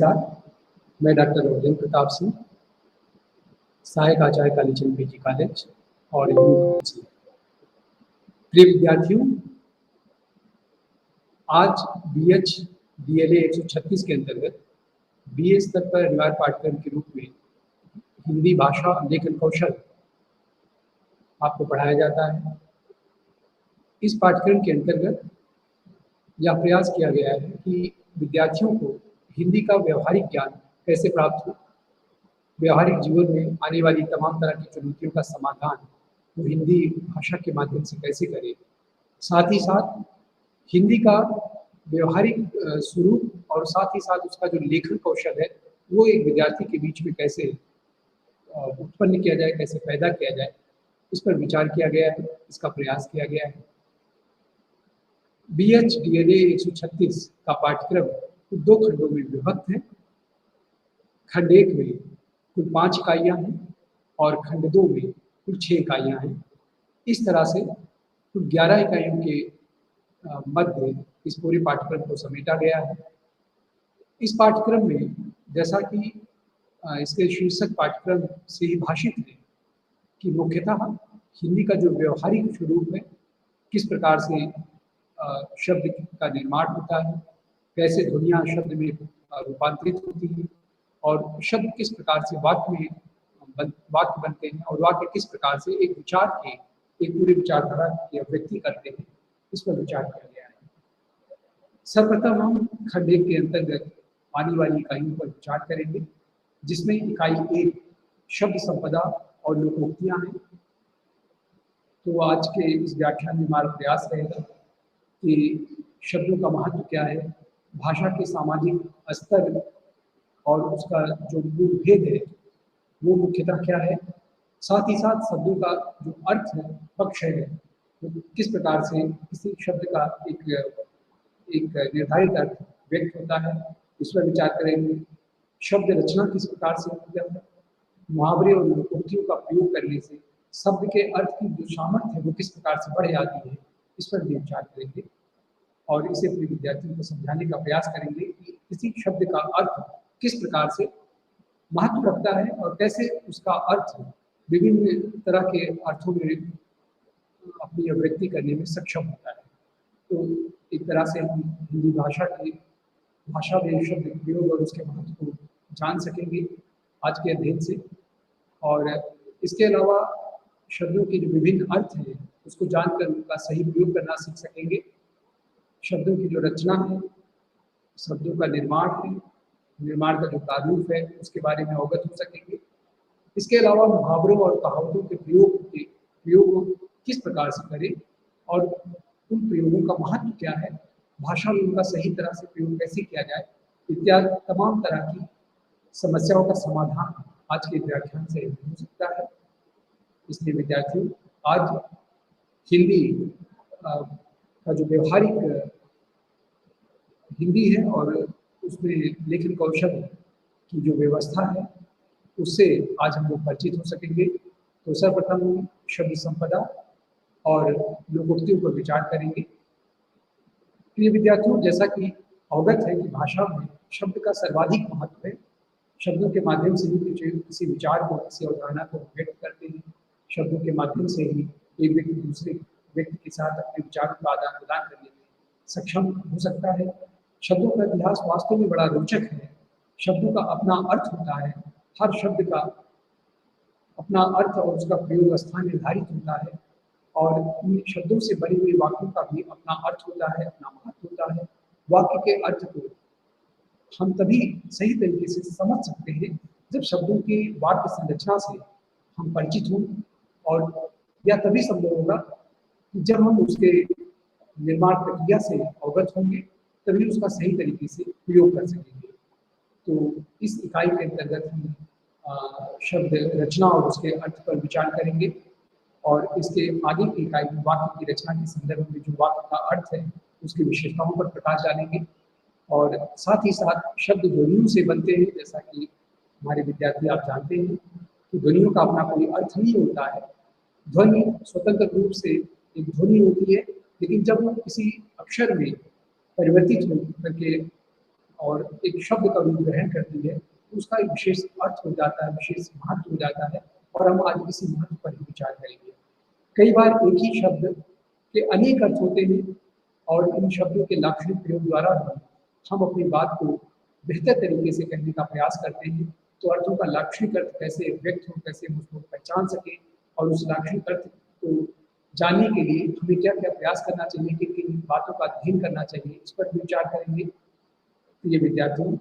मैं डॉक्टर रोहित प्रताप सिंह, सहायक आचार्य Kalichand PG college और यूनिवर्सिटी। प्रिय विद्यार्थियों, आज बीएच डीएलए 136 के अंतर्गत बीए स्तर पर अनिवार्य पाठ्यक्रम के रूप में हिंदी भाषा लेखन कौशल आपको पढ़ाया जाता है। इस पाठ्यक्रम के अंतर्गत यह प्रयास किया गया है कि विद्यार्थियों को हिंदी का व्यवहारिक ज्ञान कैसे प्राप्त हो, व्यवहारिक जीवन में आने वाली तमाम तरह की चुनौतियों का समाधान वो हिंदी भाषा के माध्यम से कैसे करें, साथ ही साथ हिंदी का व्यवहारिक स्वरूप और साथ ही साथ उसका जो लेखन कौशल है वो एक विद्यार्थी के बीच में कैसे उत्पन्न किया जाए, कैसे पैदा किया जाए, इस पर विचार किया गया है, इसका प्रयास किया गया है। बीएच डीएलए 136 का पाठ्यक्रम 2 खंडों में विभक्त है। खंड 1 में कुल 5 इकाइयाँ हैं और खंड 2 में कुल 6 इकाइयाँ हैं। इस तरह से कुल 11 इकाइयों के मध्य इस पूरे पाठ्यक्रम को समेटा गया है। इस पाठ्यक्रम में जैसा कि इसके शीर्षक पाठ्यक्रम से ही भाषित है कि मुख्यतः हिंदी का जो व्यवहारिक स्वरूप है, किस प्रकार से शब्द का निर्माण होता है, कैसे ध्वनियाँ शब्द में रूपांतरित होती है और शब्द किस प्रकार से वाक्य बनते हैं और वाक्य किस प्रकार से एक विचार के एक पूरे विचारधारा की अभिव्यक्ति करते हैं, इस पर विचार किया गया है। सर्वप्रथम हम खंड 1 के अंतर्गत आने वाली इकाइयों पर विचार करेंगे, जिसमें इकाई 1 शब्द संपदा और लोकोक्तियाँ हैं। तो आज के इस व्याख्यान में हमारा प्रयास रहेगा कि शब्दों का महत्व क्या है, भाषा के सामाजिक स्तर और उसका जो मूल भेद है वो मुख्यतः क्या है, साथ ही साथ शब्दों का जो अर्थ है, पक्ष है, वो किस प्रकार से किसी शब्द का एक निर्धारित अर्थ व्यक्त होता है, इस पर विचार करेंगे। शब्द रचना किस प्रकार से होती है, मुहावरे और लोकोक्तियों का प्रयोग करने से शब्द के अर्थ की जो सामर्थ्य है वो किस प्रकार से बढ़ जाती है, इस पर भी विचार करेंगे और इसे अपने विद्यार्थियों को समझाने का प्रयास करेंगे कि किसी शब्द का अर्थ किस प्रकार से महत्व रखता है और कैसे उसका अर्थ विभिन्न तरह के अर्थों में अपनी अभिव्यक्ति करने में सक्षम होता है। तो एक तरह से हम हिंदी भाषा में शब्द प्रयोग और उसके महत्व को जान सकेंगे आज के अध्ययन से। और इसके अलावा शब्दों के जो विभिन्न अर्थ हैं उसको जानकर उनका सही प्रयोग करना सीख सकेंगे। शब्दों की जो रचना है, शब्दों का निर्माण का जो प्रारूप है उसके बारे में अवगत हो सकेंगे। इसके अलावा मुहावरों और कहावतों के प्रयोग किस प्रकार से करें और उन प्रयोगों का महत्व क्या है, भाषा में उनका सही तरह से प्रयोग कैसे किया जाए, इत्यादि तमाम तरह की समस्याओं का समाधान आज के व्याख्यान से हो सकता है। इसलिए विद्यार्थियों, आज हिंदी का जो व्यवहारिक हिंदी है और उसमें लेखन कौशल की जो व्यवस्था है उससे आज हम लोग परिचित हो सकेंगे। तो सर्वप्रथम शब्द संपदा और लोकोक्तियों पर विचार करेंगे। प्रिय विद्यार्थियों, जैसा कि अवगत है कि भाषा में शब्द का सर्वाधिक महत्व है। शब्दों के माध्यम से ही किसी विचार को, किसी अवधारणा को व्यक्त करते हैं। शब्दों के माध्यम से ही एक व्यक्ति दूसरे व्यक्ति के साथ अपने विचारों का आदान प्रदान करने में सक्षम हो सकता है। शब्दों का इतिहास वास्तव में बड़ा रोचक है। शब्दों का अपना अर्थ होता है, हर शब्द का अपना अर्थ और उसका प्रयोग स्थान निर्धारित होता है और इन शब्दों से बने हुए वाक्यों का भी अपना अर्थ होता है, अपना महत्व होता है। वाक्य के अर्थ को हम तभी सही तरीके से समझ सकते हैं जब शब्दों की वाक्य संरचना से हम परिचित हों, और यह तभी संभव होगा कि जब हम उसके निर्माण प्रक्रिया से अवगत होंगे, तभी उसका सही तरीके से प्रयोग कर सकेंगे। तो इस इकाई के अंतर्गत हम शब्द रचना और उसके अर्थ पर विचार करेंगे और इसके आगे की इकाई में वाक्य की रचना के संदर्भ में जो वाक्य का अर्थ है उसकी विशेषताओं पर प्रकाश डालेंगे। और साथ ही साथ शब्द ध्वनियों से बनते हैं, जैसा कि हमारे विद्यार्थी आप जानते हैं कि ध्वनियों का अपना कोई अर्थ नहीं होता है। ध्वनि स्वतंत्र रूप से एक ध्वनि होती है, लेकिन जब वो किसी अक्षर में परिवर्तित हो करके और एक शब्द का रूप ग्रहण करती है, तो उसका एक विशेष अर्थ हो जाता है, विशेष महत्व हो जाता है। और हम आज इसी महत्व पर ही विचार करेंगे। कई बार एक ही शब्द के अनेक अर्थ होते हैं और इन शब्दों के लाक्षणिक प्रयोग द्वारा हम अपनी बात को बेहतर तरीके से कहने का प्रयास करते हैं। तो अर्थों का लाक्षणिक अर्थ कैसे व्यक्त हो, कैसे हम उसको पहचान सकें और उस लाक्षणिक अर्थ को जानने के लिए हमें क्या क्या प्रयास करना चाहिए, किन किन बातों का अध्ययन करना चाहिए, इस पर विचार करेंगे। प्रिय विद्यार्थियों,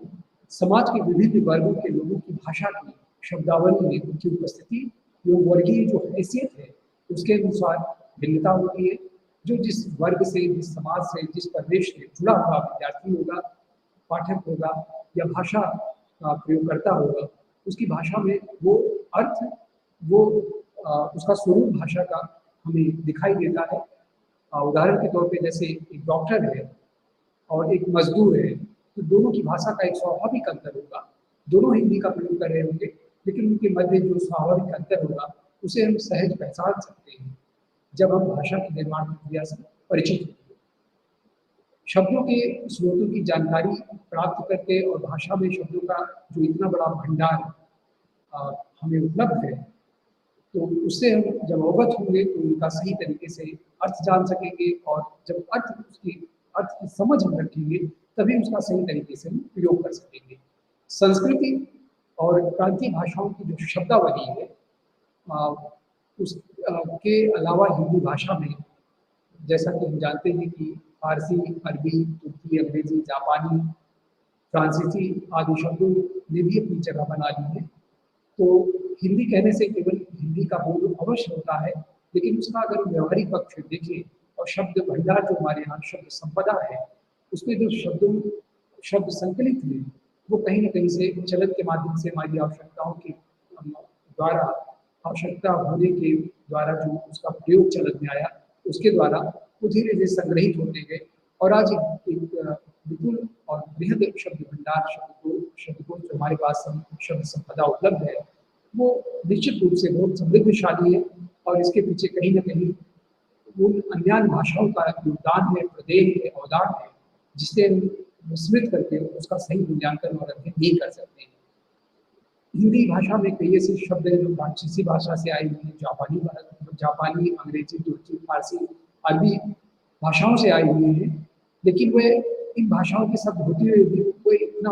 समाज के विभिन्न वर्गों के लोगों की भाषा की शब्दावली में उनकी उपस्थिति एवं वर्गीय जो हैसियत है उसके अनुसार भिन्नता होती है। जो जिस वर्ग से, जिस समाज से, जिस प्रदेश से जुड़ा हुआ विद्यार्थी होगा, पाठक होगा या भाषा का प्रयोगकर्ता होगा, उसकी भाषा में वो अर्थ, वो उसका स्वरूप भाषा का हमें दिखाई देता है। उदाहरण के तौर पे जैसे एक डॉक्टर है और एक मजदूर है, तो दोनों की भाषा का एक स्वाभाविक अंतर होगा। दोनों हिंदी का प्रयोग कर रहे होंगे, लेकिन उनके मध्य जो स्वाभाविक अंतर होगा उसे हम सहज पहचान सकते हैं जब हम भाषा की निर्माण प्रक्रिया से परिचित होंगे। शब्दों के स्रोतों की जानकारी प्राप्त करके और भाषा में शब्दों का जो इतना बड़ा भंडार हमें उपलब्ध है, तो उससे हम जब अवगत होंगे तो उनका सही तरीके से अर्थ जान सकेंगे। और जब अर्थ की समझ हम रखेंगे तभी उसका सही तरीके से हम प्रयोग कर सकेंगे। संस्कृति और प्रांतीय भाषाओं की जो शब्दावली है, उसके अलावा हिंदी भाषा में जैसा कि हम जानते हैं कि फारसी, अरबी, तुर्की, अंग्रेजी, जापानी, फ्रांसीसी आदि शब्दों ने भी अपनी जगह बना ली है। तो हिंदी कहने से केवल हिंदी का बोध अवश्य होता है, लेकिन उसका अगर व्यवहारिक पक्ष देखें और शब्द भंडार जो हमारे यहाँ शब्द संपदा है, उसमें जो शब्द संकलित हैं वो कहीं न कहीं से चलन के माध्यम से हमारी आवश्यकताओं के द्वारा, आवश्यकता होने के द्वारा जो उसका प्रयोग चलन में आया, उसके द्वारा वो धीरे धीरे संग्रहित होते गए और आज एक विपुल और बृहद शब्द भंडार, शब्दकोश जो हमारे पास शब्द संपदा उपलब्ध है, वो निश्चित रूप से बहुत समृद्धशाली है। और इसके पीछे कहीं न कहीं उन अन्य भाषाओं का योगदान है, प्रदेय है, अवदान है, जिससे हम विस्मृत करके उसका सही मूल्यांकन और अध्ययन नहीं कर सकते हैं। हिंदी भाषा में कई ऐसे शब्द हैं जो फ्रांसीसी भाषा से आए हुए हैं, जापानी, अंग्रेजी, तुर्की, फारसी, अरबी भाषाओं से आए हुए हैं, लेकिन वे इन भाषाओं के शब्द होते हुए भी वो इतना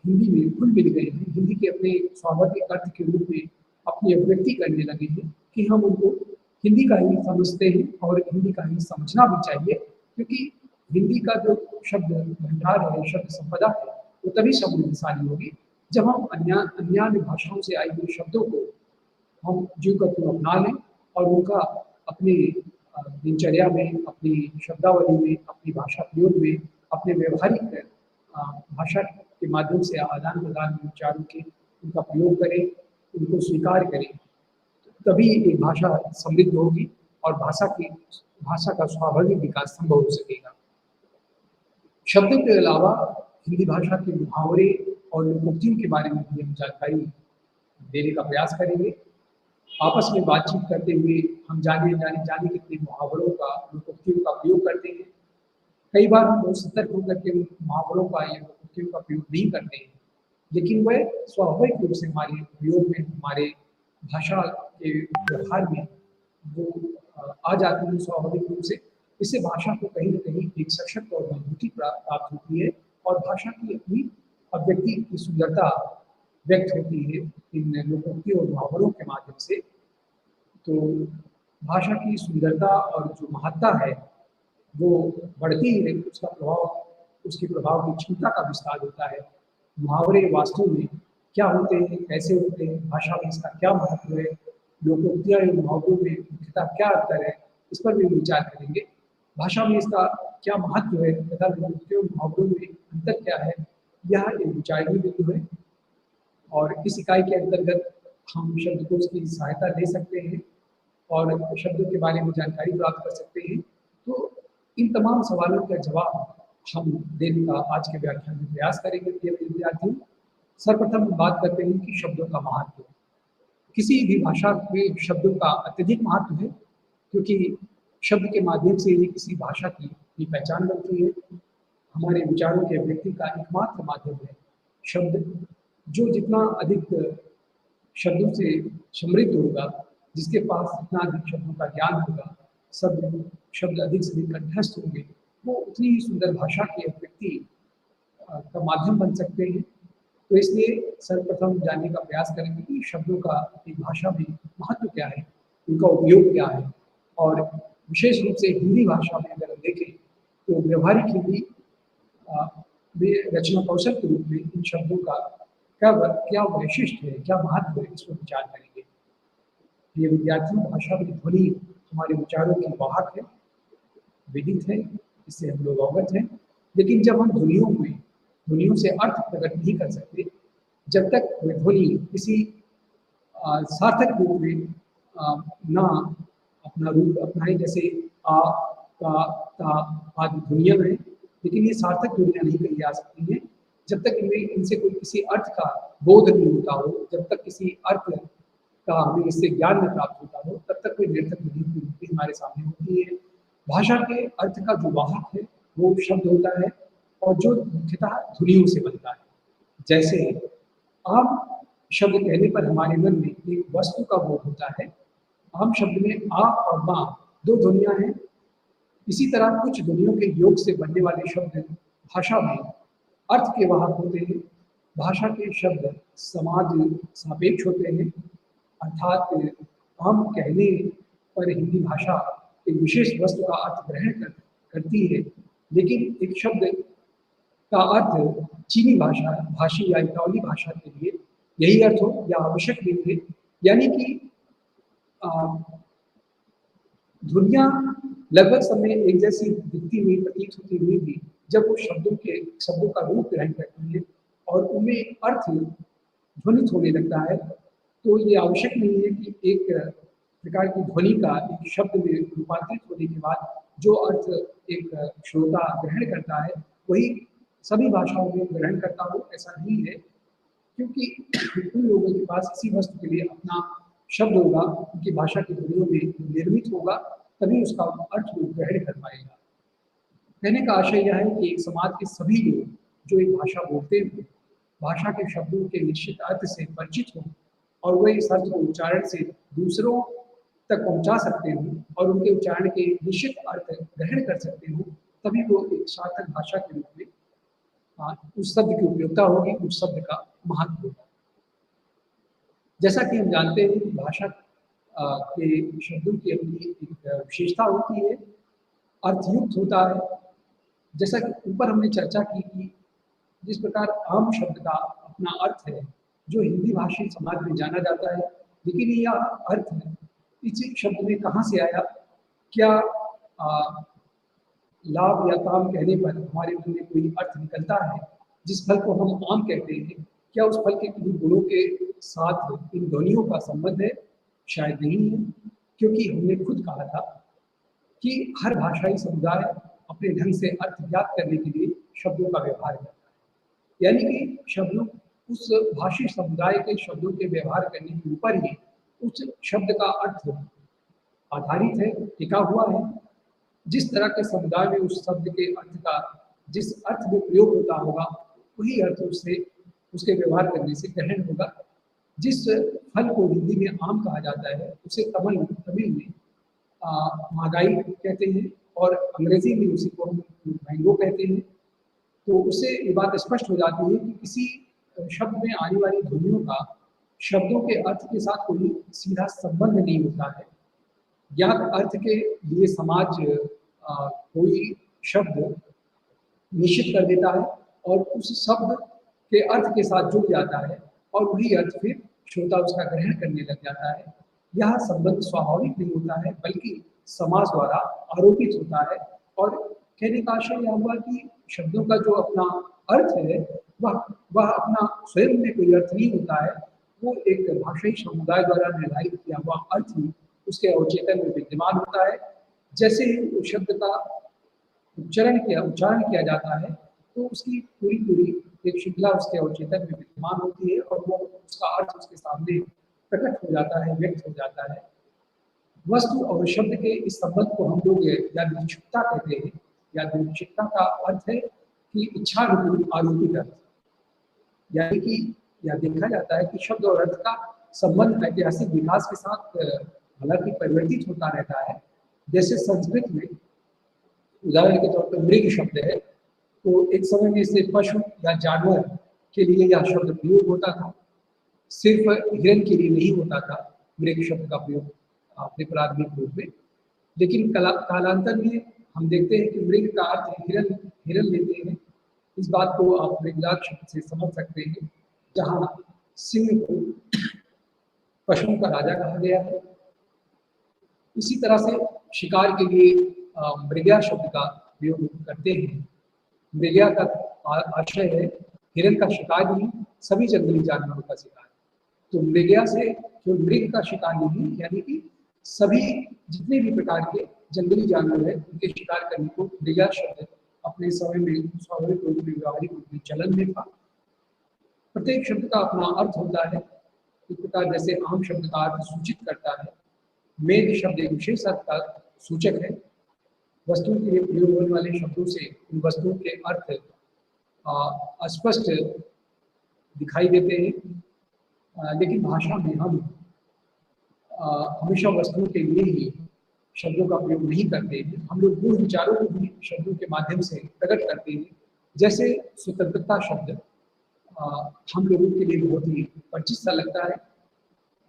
हिंदी में घुल मिल गए हैं, हिंदी के अपने स्वाभाविक अर्थ के रूप में अपनी अभिव्यक्ति करने लगे हैं कि हम उनको हिंदी का ही समझते हैं और हिंदी का ही समझना भी चाहिए। क्योंकि हिंदी का जो शब्द भंडार है, शब्द संपदा है, वो तभी समृद्धशाली होगी जब हम अन्य भाषाओं से आई हुई शब्दों को हम ज्यों का त्यों अपना लें और उनका अपनी दिनचर्या में, अपनी शब्दावली में, अपनी भाषा प्रयोग में, अपने व्यवहारिक भाषा के माध्यम से आदान प्रदान विचारों के उनका प्रयोग करें, उनको स्वीकार करें, तभी एक भाषा समृद्ध होगी और भाषा का स्वाभाविक विकास संभव हो सकेगा। शब्दों के अलावा हिंदी भाषा के मुहावरे और लोकोक्तियों के बारे में भी हम जानकारी देने का प्रयास करेंगे। आपस में बातचीत करते हुए हम जाने कितने मुहावरों का, लोकोक्तियों का प्रयोग करते हैं। कई बार हम बहुत सतर्क होकर के मुहावरों का या लोकोक्तियों का प्रयोग नहीं करते हैं, लेकिन वह स्वाभाविक रूप से हमारे प्रयोग में, हमारे भाषा के व्यवहार में वो आ जाती है स्वाभाविक रूप से। इससे भाषा को कहीं न कहीं एक सशक्त और मजबूती प्राप्त होती है और भाषा की अपनी अभिव्यक्ति की सुंदरता व्यक्त होती है इन लोकोक्तियों और मुहावरों के माध्यम से। तो भाषा की सुंदरता और जो महत्ता है वो बढ़ती है, उसके प्रभाव की क्षमता का विस्तार होता है। मुहावरे वास्तव में क्या होते हैं, कैसे होते हैं, भाषा में इसका क्या महत्व है, लोकोक्तियाँ या मुहावरों में मुख्यतः क्या अंतर है, इस पर भी विचार करेंगे। भाषा में इसका क्या महत्व है तथा लोकोक्तियों मुहावरों में अंतर क्या है, यह एक विचारणीय बिंदु है। और इस इकाई के अंतर्गत हम शब्दकोश की सहायता ले सकते हैं और शब्दों के बारे में जानकारी प्राप्त कर सकते हैं। तो इन तमाम सवालों का जवाब हम देने का आज के व्याख्यान में प्रयास करेंगे। प्रिय विद्यार्थियों, सर्वप्रथम बात करते हैं कि शब्दों का महत्व। किसी भी भाषा में शब्दों का अत्यधिक महत्व है, क्योंकि शब्द के माध्यम से ही किसी भाषा की पहचान बनती है। हमारे विचारों के अभिव्यक्ति का एकमात्र माध्यम है शब्द। जो जितना अधिक शब्दों से समृद्ध होगा, जिसके पास जितना अधिक शब्दों का ज्ञान होगा, सब शब्द अधिक से अधिक कंठस्थ होंगे, वो उतनी ही सुंदर भाषा की अभिव्यक्ति का माध्यम बन सकते हैं। तो इसलिए सर्वप्रथम जानने का प्रयास करेंगे कि शब्दों का एक भाषा में महत्व क्या है, उनका उपयोग क्या है, और विशेष रूप से हिंदी भाषा में अगर हम देखें तो व्यवहारिक हिंदी में रचना कौशल के रूप में इन शब्दों का क्या वैशिष्ट है, क्या महत्व है, इस पर विचार करेंगे। ये विद्यार्थियों भाषा की ध्वनि हमारे विचारों की वाहक है, विदित है, इससे हम लोग अवगत हैं। लेकिन जब हम ध्वनियों से अर्थ प्रकट नहीं कर सकते, जब तक वह ध्वनि किसी सार्थक रूप में ना अपना रूप अपनाए, जैसे आ, का, ता आदि ध्वनियाँ हैं, लेकिन ये सार्थक ध्वनियाँ नहीं कही जा सकती हैं जब तक इनमें इनसे कोई किसी अर्थ का बोध नहीं होता हो, जब तक किसी अर्थ का हमें इससे ज्ञान नहीं प्राप्त होता हो, तब तक कोई निरर्थक ध्वनि हमारे सामने होती है। भाषा के अर्थ का जो वाहक है वो शब्द होता है, और जो मुख्यतः ध्वनियों से बनता है। जैसे आम शब्द कहने पर हमारे मन में एक वस्तु का बोध होता है। आम शब्द में आ और माँ दो ध्वनियाँ हैं। इसी तरह कुछ ध्वनियों के योग से बनने वाले शब्द भाषा में अर्थ के वाहक होते हैं। भाषा के शब्द समाज सापेक्ष होते हैं, अर्थात आम कहने पर हिंदी भाषा एक विशेष वस्तु का अर्थ ग्रहण करती है, लेकिन एक शब्द का अर्थ चीनी भाषी या इतावली भाषा के लिए यही अर्थ हो या आवश्यक नहीं है। यानी कि ध्वनियाँ लगभग समय एक जैसी दिखती हुई प्रतीत होती हुई भी जब वो शब्दों का रूप ग्रहण करती है और उनमें अर्थ ध्वनित होने लगता है, तो ये आवश्यक नहीं है कि एक प्रकार की ध्वनि का एक शब्द में रूपांतरित होने के बाद जो अर्थ एक श्रोता ग्रहण करता है वही सभी भाषाओं में ग्रहण करता हो, ऐसा नहीं है। क्योंकि उन लोगों के पास इसी वस्तु के लिए अपना शब्द होगा, उनकी भाषा की ध्वनियों में निर्मित होगा, तभी उसका अर्थ वो ग्रहण कर पाएगा। कहने का आशय यह है कि एक समाज के सभी लोग जो एक भाषा बोलते हैं, भाषा के शब्दों के निश्चित अर्थ से परिचित हों और वह इस अर्थ को उच्चारण से दूसरों तक पहुंचा सकते हों और उनके उच्चारण के निश्चित अर्थ ग्रहण कर सकते हों, तभी वो एक सार्थक भाषा के रूप में उस शब्द की उपयोगिता होगी, उस शब्द का महत्व होगा। जैसा कि हम जानते हैं कि भाषा के शब्दों की अपनी एक विशेषता होती है, अर्थयुक्त होता है। जैसा कि ऊपर हमने चर्चा की कि जिस प्रकार आम शब्द का अपना अर्थ है जो हिंदी भाषी समाज में जाना जाता है, लेकिन यह अर्थ इस शब्द में कहाँ से आया, क्या लाभ या काम कहने पर हमारे मन में कोई अर्थ निकलता है? जिस फल को हम आम कहते हैं, क्या उस फल के किन्हीं गुणों के साथ इन ध्वनियों का संबंध है? शायद नहीं है, क्योंकि हमने खुद कहा था कि हर भाषाई समुदाय अपने ढंग से अर्थ ज्ञात करने के लिए शब्दों का व्यवहार करता है। यानी कि शब्दों उस भाषी समुदाय के शब्दों के व्यवहार करने के ऊपर ही उस शब्द का अर्थ आधारित है, टिका हुआ है। जिस तरह के समुदाय में उस शब्द के अर्थ का जिस अर्थ में प्रयोग होता होगा, वही अर्थ उससे उसके व्यवहार करने से ग्रहण होगा। जिस फल को हिंदी में आम कहा जाता है उसे तमिल में महंगाई कहते हैं और अंग्रेजी में उसी को हम मैंगो कहते हैं। तो उससे ये बात स्पष्ट हो जाती है कि किसी शब्द में आने वाली ध्वनियों का शब्दों के अर्थ के साथ कोई सीधा संबंध नहीं होता है। ज्ञात अर्थ के लिए समाज कोई शब्द निश्चित कर देता है और उस शब्द के अर्थ के साथ जुड़ जाता है और वही अर्थ फिर श्रोता उसका ग्रहण करने लग जाता है। यह संबंध स्वाभाविक नहीं होता है, बल्कि समाज द्वारा आरोपित होता है। और कहने का आशय यह हुआ कि शब्दों का जो अपना अर्थ है वह अपना स्वयं में कोई अर्थ नहीं होता है, वो एक भाषाई समुदाय द्वारा निर्धारित किया हुआ अर्थ ही उसके अवचेतन में विद्यमान होता है। जैसे ही उस शब्द का उच्चारण किया जाता है तो उसकी पूरी एक श्रृंखला उसके अवचेतन में विद्यमान होती है और वो उसका अर्थ उसके सामने प्रकट हो जाता है, व्यक्त हो जाता है। वस्तु और शब्द के इस संबंध को हम लोग यादृच्छिकता कहते हैं। यादृच्छिकता का अर्थ है कि इच्छा आरोपित अर्थ, यानी कि यह देखा जाता है कि शब्द और अर्थ का संबंध ऐतिहासिक विकास के साथ हालांकि परिवर्तित होता रहता है। जैसे संस्कृत में उदाहरण के तौर पर मृग शब्द है, तो एक समय में इसे पशु या जानवर के लिए यह शब्द प्रयोग होता था, सिर्फ हिरण के लिए नहीं होता था मृग शब्द का प्रयोग अपने प्राथमिक रूप में। लेकिन कालांतर में हम देखते हैं कि मृग का अर्थ हिरण लेते हैं। इस बात को आप मृगराज शब्द से समझ सकते हैं, जहाँ सिंह को पशुओं का राजा कहा गया है। इसी तरह से शिकार के लिए मृगया शब्द का प्रयोग करते हैं। मृगया का आशय है हिरण का शिकार नहीं, सभी जंगली जानवरों का शिकार। तो मृगया से जो मृग का शिकार नहीं, यानी कि सभी जितने भी प्रकार के जंगली जानवर है उनके शिकार करने को मृगया शब्द अपने समय में स्वाभाविक रूप में व्यवहारिक रूप में चलन में था। प्रत्येक शब्द का अपना अर्थ होता है। इस प्रकार जैसे आम शब्द का अर्थ सूचित करता है, मेघ शब्द एक विशेष अर्थ का सूचक है। वस्तुओं के लिए प्रयोग होने वाले शब्दों से उन वस्तुओं के अर्थ अस्पष्ट दिखाई देते हैं। लेकिन भाषा में हम हमेशा वस्तुओं के लिए ही शब्दों का प्रयोग नहीं करते हैं। हम लोग मूल विचारों को भी शब्दों के माध्यम से प्रकट करते हैं। जैसे स्वतंत्रता शब्द हम लोगों के लिए बहुत ही परिचित सा लगता है,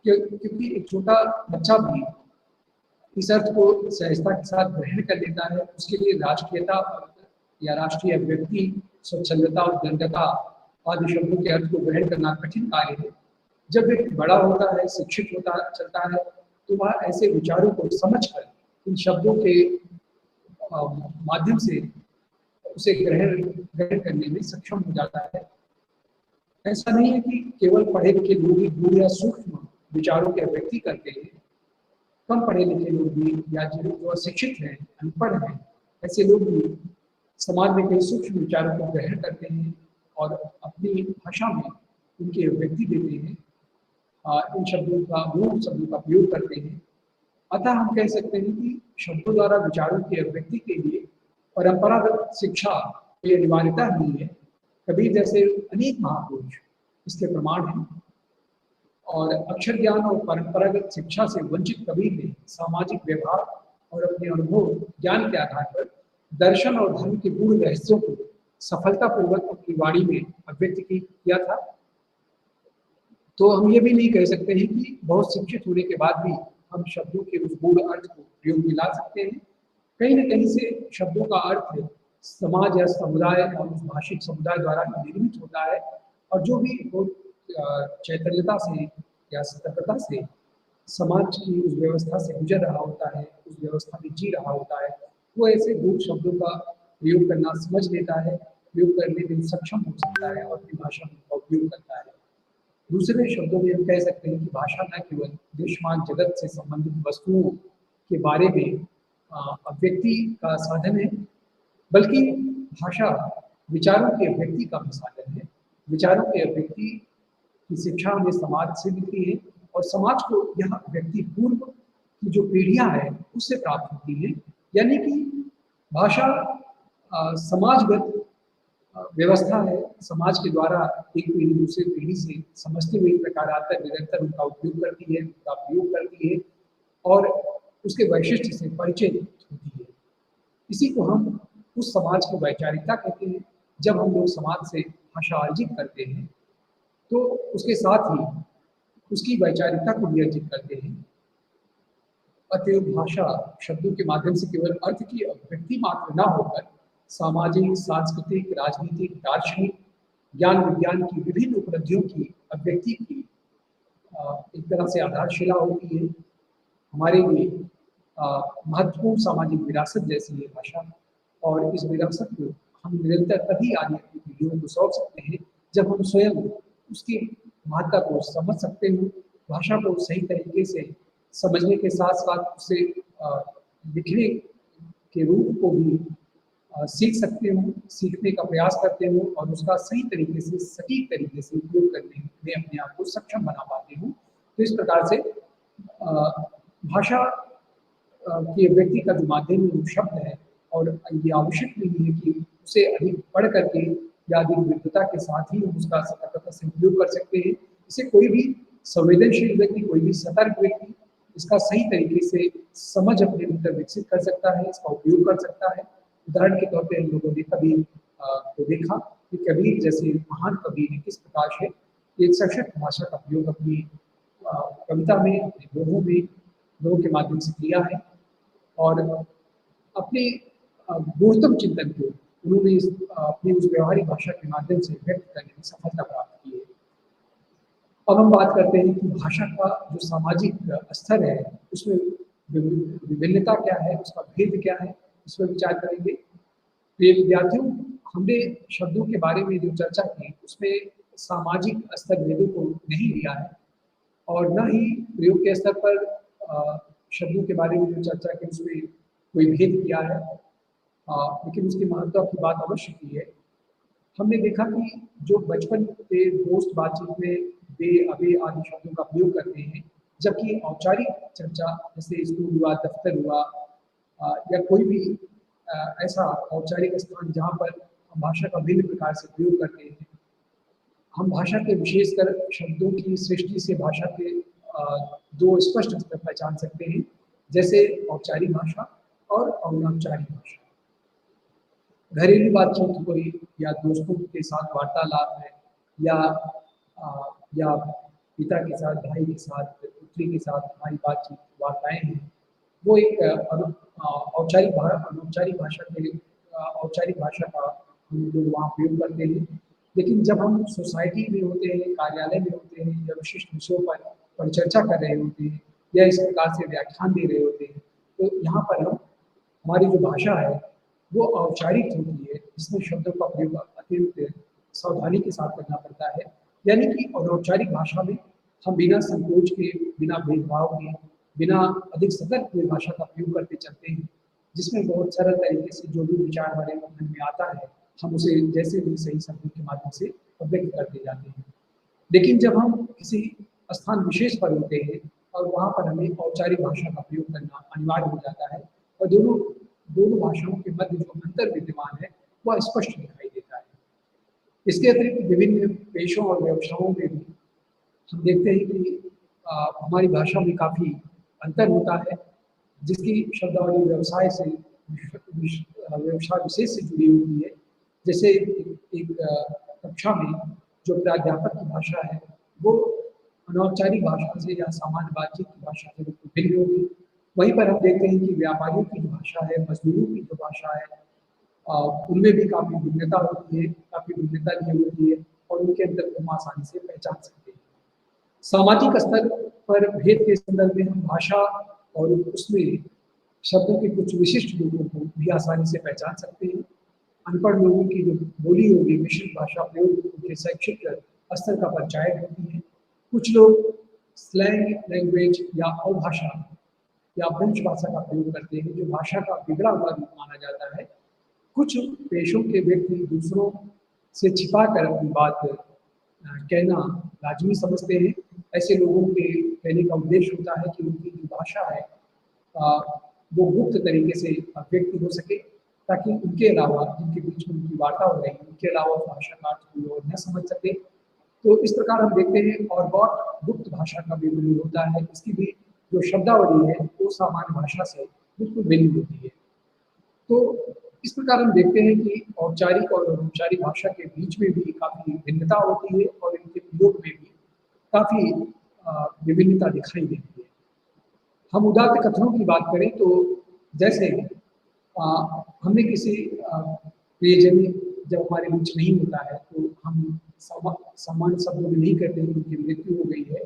क्योंकि एक छोटा बच्चा भी इस अर्थ को सहजता के साथ ग्रहण कर लेता है। उसके लिए राष्ट्रीयता या राष्ट्रीय व्यक्ति, स्वच्छंदता और दंडता आदि शब्दों के अर्थ को ग्रहण करना कठिन कार्य है। जब व्यक्ति बड़ा होता है, शिक्षित होता चलता है, तो वह ऐसे विचारों को समझकर इन शब्दों के माध्यम से उसे ग्रहण करने में सक्षम हो जाता है। ऐसा नहीं है कि केवल पढ़े लिखे लोग ही गूढ़ या सूक्ष्म विचारों की अभिव्यक्ति करते हैं। कम पढ़े लिखे लोग भी या जो अशिक्षित हैं, अनपढ़ हैं, ऐसे लोग भी समाज में कई सूक्ष्म विचारों को ग्रहण करते हैं और अपनी भाषा में उनकी अभिव्यक्ति देते हैं। इन शब्दों का मूल शब्दों का प्रयोग करते हैं। अतः हम कह सकते हैं कि शब्दों द्वारा विचारों की अभिव्यक्ति के लिए परंपरागत शिक्षा की अनिवार्यता नहीं है। कबीर जैसे अनेक महापुरुष इसके प्रमाण हैं। और अक्षर ज्ञान और परंपरागत शिक्षा से वंचित कबीर ने सामाजिक व्यवहार और अपने अनुभव ज्ञान के आधार पर दर्शन और धर्म के गूढ़ रहस्यों को सफलतापूर्वक अपनी वाणी में अभिव्यक्त किया था। तो हम ये भी नहीं कह सकते हैं कि बहुत शिक्षित होने के बाद भी हम शब्दों के उस गूढ़ अर्थ को प्रयोग में ला सकते हैं। कहीं न कहीं से शब्दों का अर्थ समाज या समुदाय और उस भाषिक समुदाय द्वारा निर्मित होता है। और जो भी चैतन्यता से या सतर्कता से समाज की उस व्यवस्था से गुजर रहा होता है, उस व्यवस्था में जी रहा होता है, वो ऐसे गूढ़ शब्दों का प्रयोग करना समझ लेता है, प्रयोग करने में सक्षम हो सकता है और अपनी भाषा में उपयोग करता है। दूसरे शब्दों में हम कह सकते हैं कि भाषा न केवल दृश्यमान जगत से संबंधित वस्तुओं के बारे में अभिव्यक्ति का साधन है, बल्कि भाषा विचारों के अभिव्यक्ति का भी साधन है। विचारों के अभिव्यक्ति की शिक्षा हमें समाज से मिलती है और समाज को यह अभिव्यक्ति पूर्व की जो पीढ़ियां हैं उससे प्राप्त होती है। यानी कि भाषा समाजगत व्यवस्था है। समाज के द्वारा एक पीढ़ी दूसरी पीढ़ी से समझते हुए प्रकारांतर निरंतर उनका उपयोग करती है, उनका प्रयोग करती है और उसके वैशिष्ट्य से परिचित होती है। इसी को हम उस समाज की वैचारिकता कहते हैं। जब हम लोग समाज से भाषा अर्जित करते हैं तो उसके साथ ही उसकी वैचारिकता को भी अर्जित करते हैं। अतएव भाषा शब्दों के माध्यम से केवल अर्थ की अभिव्यक्ति मात्र न होकर सामाजिक, सांस्कृतिक, राजनीतिक, दार्शनिक, ज्ञान विज्ञान की विभिन्न उपलब्धियों की अभिव्यक्ति की एक तरह से आधारशिला होती है। हमारे लिए महत्वपूर्ण सामाजिक विरासत जैसी है भाषा, और इस विरासत को हम निरंतर तभी आने की पीढ़ियों को सौंप सकते हैं जब हम स्वयं उसकी महत्ता को समझ सकते हो, भाषा को सही तरीके से समझने के साथ साथ उसे लिखने के रूप को भी सीख सकते हो, सीखने का प्रयास करते हो और उसका सही तरीके से, सटीक तरीके से उपयोग करने में अपने आप को सक्षम बना पाते हो। तो इस प्रकार से भाषा की व्यक्ति का जो माध्यम शब्द है, और ये आवश्यक नहीं है कि उसे अधिक पढ़ करके या अधिक विद्वता के साथ ही हम उसका सतर्कता से उपयोग कर सकते हैं। इसे कोई भी संवेदनशील व्यक्ति, कोई भी सतर्क व्यक्ति इसका सही तरीके से समझ अपने भीतर विकसित कर सकता है, इसका उपयोग कर सकता है। उदाहरण के तौर पे हम लोगों ने कबीर को देखा कि कबीर जैसे महान कवि ने किस प्रकार से एक सशक्त भाषा का प्रयोग अपनी कविता में, अपने लोगों के माध्यम से किया है और अपने गूढ़तम चिंतन को उन्होंने अपनी उस व्यवहारिक भाषा के माध्यम से व्यक्त करने में सफलता प्राप्त की है। अब हम बात करते हैं कि भाषा का जो सामाजिक स्तर है उसमें विभिन्नता क्या है, उसका भेद क्या है, इस पर विचार करेंगे। प्रिय विद्यार्थियों, हमने शब्दों के बारे में जो चर्चा की उसमें सामाजिक स्तर भेदों को नहीं लिया है और न ही प्रयोग के स्तर पर शब्दों के बारे में जो चर्चा की उसमें कोई भेद किया है, लेकिन उसकी महत्ता की बात अवश्य की है। हमने देखा कि जो बचपन के दोस्त बातचीत में बे, अबे आदि शब्दों का प्रयोग करते हैं, जबकि औपचारिक चर्चा जैसे स्कूल हुआ, दफ्तर हुआ या कोई भी ऐसा औपचारिक स्थान जहाँ पर हम भाषा का भिन्न प्रकार से प्रयोग करते हैं, हम भाषा के विशेषकर शब्दों की सृष्टि से भाषा के दो स्पष्ट स्तर पहचान सकते हैं, जैसे औपचारिक भाषा और अनौपचारिक भाषा। घरेलू बातचीत हुई या दोस्तों के साथ वार्तालाप है या पिता के साथ, भाई के साथ, पुत्री के साथ हमारी बातचीत वार्ताएं हैं, वो एक औपचारिक भाषा के औपचारिक भाषा का हम लोग वहाँ प्रयोग करते हैं। लेकिन जब हम सोसाइटी में होते हैं, कार्यालय में होते हैं या विशिष्ट विषयों पर परिचर्चा कर रहे होते हैं या इस प्रकार से व्याख्यान दे रहे होते हैं, तो यहाँ पर हम हमारी जो भाषा है वो औपचारिक होती है, जिसमें शब्दों का प्रयोग अत्यंत सावधानी के साथ करना पड़ता है। यानी कि अनौपचारिक भाषा में हम बिना संकोच के, बिना भेदभाव के, बिना अधिक सतर्क हुए भाषा का प्रयोग करते चलते हैं, जिसमें बहुत सरल तरीके से जो भी विचार हमारे मन में आता है हम उसे जैसे भी सही शब्दों के माध्यम से व्यक्त करते जाते हैं। लेकिन जब हम किसी स्थान विशेष पर होते हैं और वहाँ पर हमें औपचारिक भाषा का प्रयोग करना अनिवार्य हो जाता है और दोनों भाषाओं के मध्य जो अंतर विद्यमान है वह स्पष्ट दिखाई देता है। इसके अतिरिक्त विभिन्न पेशों और व्यवसायों में भी हम देखते हैं कि हमारी भाषा में काफ़ी अंतर होता है, जिसकी शब्दावली व्यवसाय से व्यवसाय विशेष से जुड़ी होती है। जैसे एक कक्षा में जो प्राध्यापक की भाषा है वो अनौपचारिक भाषा से या सामान्य बातचीत की भाषा से बिल्कुल भिन्न होगी। वहीं पर हम देखते हैं कि व्यापारियों की जो भाषा है, मजदूरों की जो भाषा है, उनमें भी काफ़ी भिन्नता होती है, काफ़ी भिन्नता ली होती है और उनके अंदर को हम आसानी से पहचान सकते हैं। सामाजिक स्तर पर भेद के संदर्भ में हम भाषा और उसमें शब्दों के कुछ विशिष्ट लोगों को भी आसानी से पहचान सकते हैं। अनपढ़ लोगों की जो बोली होगी, मिश्रित भाषा प्रयोग उनके शैक्षिक स्तर का परिचायक होती है। कुछ लोग स्लैंग लैंग्वेज या अवभाषा या फ्रेंच भाषा का प्रयोग करते हैं, जो भाषा का बिगड़ा हुआ रूप माना जाता है। कुछ पेशों के व्यक्ति दूसरों से छिपा कर अपनी बात कहना लाजमी समझते हैं। ऐसे लोगों के कहने का उद्देश्य होता है कि उनकी जो भाषा है वो गुप्त तरीके से व्यक्त हो सके, ताकि उनके अलावा जिनके बीच में उनकी वार्ता हो रही है उनके अलावा उस भाषा का अर्थ कोई और न समझ सके। तो इस प्रकार हम देखते हैं और बहुत गुप्त भाषा का भी प्रयोग होता है। इसकी भी जो शब्दावली है वो सामान्य भाषा से बिल्कुल भिन्न होती है। तो इस प्रकार हम देखते हैं कि औपचारिक और अनौपचारिक भाषा के बीच में भी काफ़ी भिन्नता होती है और इनके प्रयोग में भी काफ़ी विभिन्नता दिखाई देती है। हम उदात्त कथनों की बात करें तो जैसे हमने किसी प्रियजन जब हमारे बीच नहीं होता है तो हम सामान्य शब्दों में नहीं कहते हैं उनकी मृत्यु हो गई है,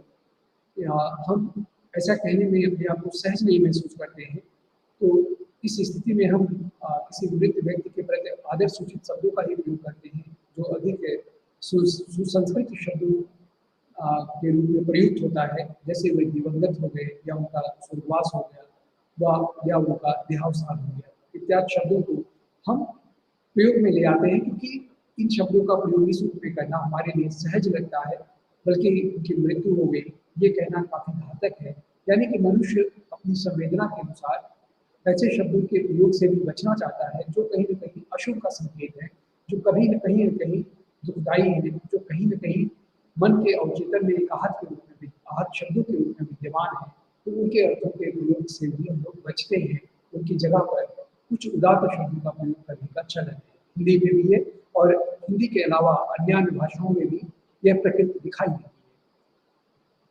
या हम ऐसा कहने में अपने आप को सहज नहीं महसूस करते हैं। तो इस स्थिति में हम किसी मृत व्यक्ति के प्रति आदर सूचित शब्दों का ही प्रयोग करते हैं, जो अधिक सुसंस्कृत शब्दों के रूप में प्रयुक्त होता है, जैसे वे दिवंगत हो गए या उनका स्वर्गवास हो गया या उनका देहावसान हो गया इत्यादि शब्दों को हम प्रयोग में ले आते हैं, क्योंकि इन शब्दों का प्रयोग इस रूप में करना हमारे लिए सहज लगता है। बल्कि उनकी मृत्यु हो गई ये कहना काफ़ी घातक है। यानी कि मनुष्य अपनी संवेदना के अनुसार ऐसे शब्दों के प्रयोग से भी बचना चाहता है जो कहीं न कहीं अशुभ का संकेत है, जो कभी न कहीं दुखदाई है, जो कहीं न कहीं मन के अवचेतन में एक आहत के रूप में आहत शब्दों के रूप में विद्यमान है। तो उनके अर्थों के प्रयोग से भी हम लोग बचते हैं। उनकी जगह पर कुछ उदात्त शब्दों का प्रयोग करने का चलन है। हिंदी में भी है और हिंदी के अलावा अन्य भाषाओं में भी यह प्रकृति दिखाई देती है।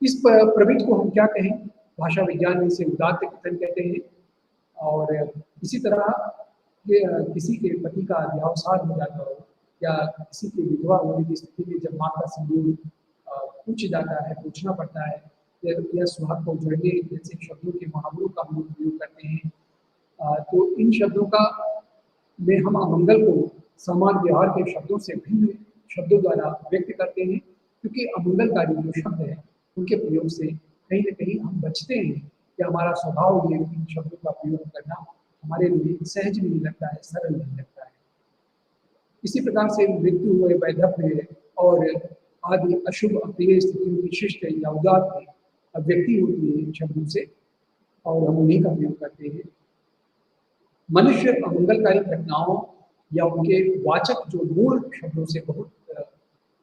इस प्रवृत्ति को हम क्या कहें? भाषा विज्ञान में इसे उदात्त कथन कहते हैं। और इसी तरह ये किसी के पति का देहावसान हो जाता हो या किसी की विधवा होने की स्थिति में जब माँ का सिंदूर पूछ जाता है, पूछना पड़ता है, या सुहाग को जोड़ने जैसे शब्दों के मुहावरों का हम प्रयोग करते हैं। तो इन शब्दों का में हम अमंगल को सामान्य व्यवहार के शब्दों से भिन्न शब्दों द्वारा व्यक्त करते हैं, क्योंकि अमंगलकारी जो शब्द है उनके प्रयोग से कहीं न कहीं हम बचते हैं या हमारा स्वभाव ये इन शब्दों का प्रयोग करना हमारे लिए सहज नहीं लगता है, सरल नहीं लगता है। इसी प्रकार से मृत्यु हुए, वैधव्य और आदि अशुभ अप्रिय स्थितियों की शिष्ट या उदात्त अभिव्यक्ति होती है इन शब्दों से और हम उन्हीं का प्रयोग करते हैं। मनुष्य अमंगलकारी घटनाओं या उनके वाचक जो मूल शब्दों से बहुत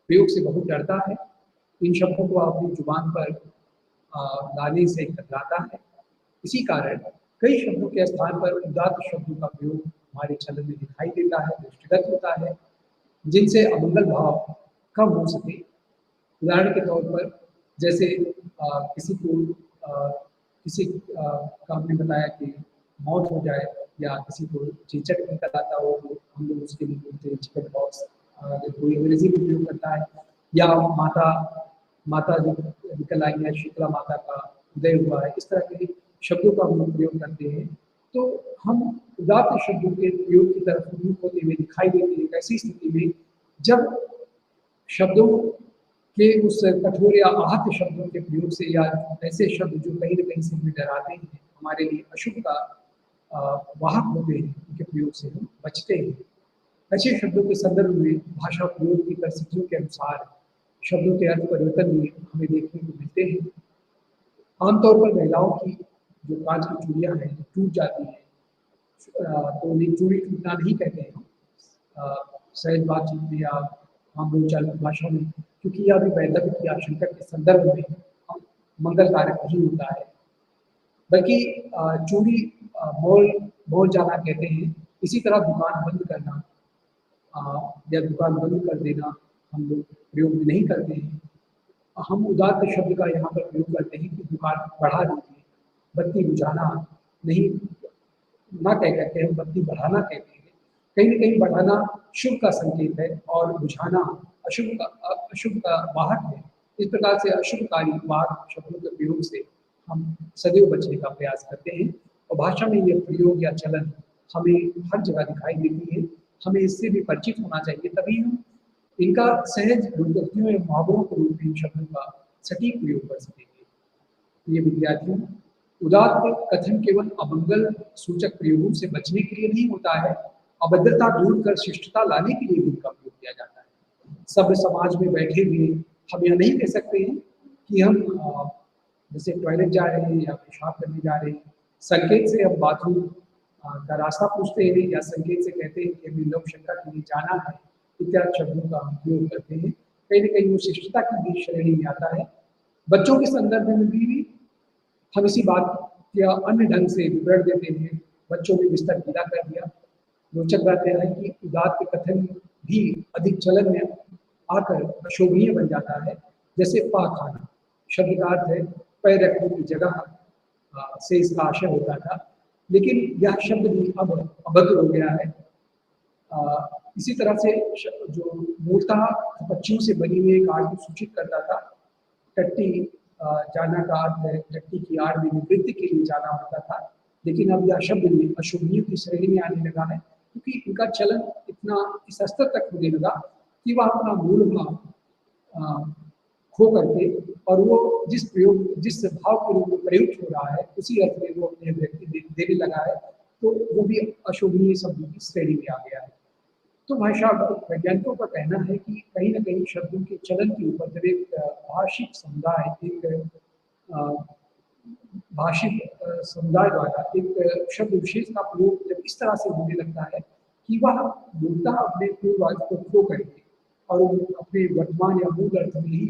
प्रयोग से बहुत डरता है। इन शब्दों को अपनी जुबान पर लाने से कतराता है। इसी कारण कई शब्दों के स्थान पर उदात्त शब्दों का प्रयोग हमारे चलन में दिखाई देता है, दृष्टिगत होता है, जिनसे अमंगल भाव कम हो सके। उदाहरण के तौर पर जैसे किसी को का हमने बताया कि मौत हो जाए या किसी को चेचक निकल आता हो, तो हम लोग उसके लिए बोलते हैं चिकन पॉक्स। कोई अंग्रेजी में प्रयोग करता है, या माता जो निकल आई है, शीतला माता का उदय हुआ है, इस तरह के शब्दों का हम लोग प्रयोग करते हैं। तो हम उदात्त शब्दों के प्रयोग की तरफ उन्मुख होते हुए दिखाई देते हैं ऐसी स्थिति में जब शब्दों के उस कठोर या आहत शब्दों के प्रयोग से या ऐसे शब्द जो कहीं न कहीं से हमें डराते हैं, हमारे लिए अशुभ का वाहक होते हैं, उनके प्रयोग से हम बचते हैं। ऐसे शब्दों के संदर्भ में भाषा प्रयोग की परिस्थितियों के अनुसार शब्दों के अर्थ परिवर्तन में हमें देखने को मिलते हैं। आमतौर पर महिलाओं की जो कांच की चूड़ियाँ हैं टूट जाती हैं, तो उन्हें चूड़ी टूटना नहीं कहते हैं सहज बातचीत में या आम बोलचाल की भाषा में, क्योंकि यह भी वैधव्य या आशंका के संदर्भ में मंगल कारक नहीं होता है, बल्कि चूड़ी मोल जाना कहते हैं। इसी तरह दुकान बंद करना या दुकान बंद कर देना हम लोग प्रयोग में नहीं करते हैं। हम उदात्त शब्द का यहाँ पर प्रयोग करते हैं कि दुकान बढ़ा दीजिए, बत्ती बुझाना नहीं ना कह करके हम बत्ती बढ़ाना कहते हैं। कहीं न कहीं बढ़ाना शुभ का संकेत है और बुझाना अशुभ का वाहक है। इस प्रकार से अशुभकारी वाहक शब्दों के प्रयोग से हम सदैव बचने का प्रयास करते हैं और भाषा में ये प्रयोग या चलन हमें हर जगह दिखाई देती है। हमें इससे भी परिचित होना चाहिए, तभी हम इनका सहज रूपतियों या मुहावरों के रूप में इन शब्दों का सटीक प्रयोग कर सकेंगे। ये विद्यार्थियों, उदात्त कथन केवल अमंगल सूचक प्रयोगों से बचने के लिए नहीं होता है, अभद्रता दूर कर शिष्टता लाने के लिए भी इनका प्रयोग किया जाता है। सभ्य समाज में बैठे हुए हम यह नहीं कह सकते हैं कि हम जैसे टॉयलेट जा रहे हैं या पेशाब करने जा रहे हैं, संकेत से हम बाथरूम का रास्ता पूछते हैं या संकेत से कहते हैं कि हमें लोक शंका के लिए जाना है, इत्यादि शब्दों का हम प्रयोग करते हैं। कहीं न कहीं वो शिष्टता की भी श्रेणी में आता है। बच्चों के संदर्भ में भी हम इसी बात या अन्य ढंग से विवरण देते हैं। बच्चों ने बिस्तर गीला कर दिया। रोचक बात यह है कि उदात्त कथन भी अधिक चलन में आकर अशोभनीय बन जाता है। जैसे पा खाना शब्द का अर्थ है पैर रखने की जगह से इसका आशय होता था, लेकिन यह शब्द भी अब अभद्र हो गया है। इसी तरह से जो मूलतः पक्षियों से बनी हुई एक आड़ को सूचित करता था, टट्टी जाना का अर्थ है टट्टी की आड़ में नृत्य के लिए जाना होता था, लेकिन अब यह शब्द भी अशुभनीय की श्रेणी में आने लगा है, क्योंकि इनका चलन इतना इस स्तर तक होने लगा कि वह अपना मूल भाव खो करके और वो जिस भाव के रूप में प्रयुक्त हो रहा है उसी अर्थ में वो अपने व्यक्ति देने लगा है, तो वो भी अशोभनीय शब्दों की श्रेणी में आ गया है। तो भाषा वैज्ञानिकों का कहना है कि कहीं न कहीं शब्दों के चलन के ऊपर जब एक भाषिक समुदाय, एक भाषिक समुदाय द्वारा एक शब्द विशेष का प्रयोग जब इस तरह से होने लगता है कि वह मूलतः अपने पूर्वार्थ को खो करके और अपने वर्तमान या मूल अर्थ में ही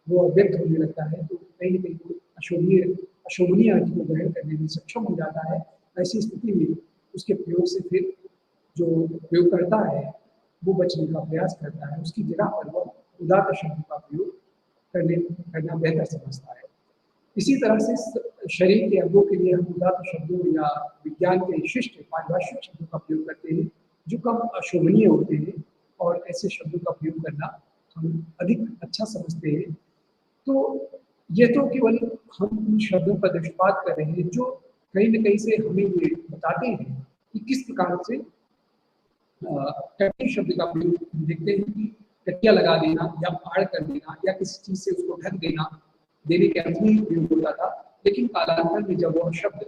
वो व्यक्त होने लगता है, तो कहीं न कहीं अशोभनीय अर्थ को ग्रहण करने में सक्षम हो जाता है। ऐसी स्थिति में उसके प्रयोग से फिर जो प्रयोगकर्ता है वो बचने का प्रयास करता है, उसकी जगह पर वह उदात्त शब्द का प्रयोग करना बेहतर समझता है। इसी तरह से शरीर के अंगों के लिए हम उदात्त शब्दों या विज्ञान के शिष्ट पारिभाषिक शब्दों का प्रयोग करते हैं जो कम अशोभनीय होते हैं, और ऐसे शब्दों का प्रयोग करना हम अधिक अच्छा समझते हैं। तो ये तो केवल हम उन शब्दों पर दृष्टिपात कर रहे हैं जो कहीं न कहीं से हमें ये बताते हैं कि किस प्रकार से टट्टी शब्द का प्रयोग हम देखते हैं कि टटिया लगा देना या आड़ कर देना या किसी चीज से उसको ढक देना, देने के अर्थ में ही प्रयोग होता था। लेकिन कालांतर में जब वह शब्द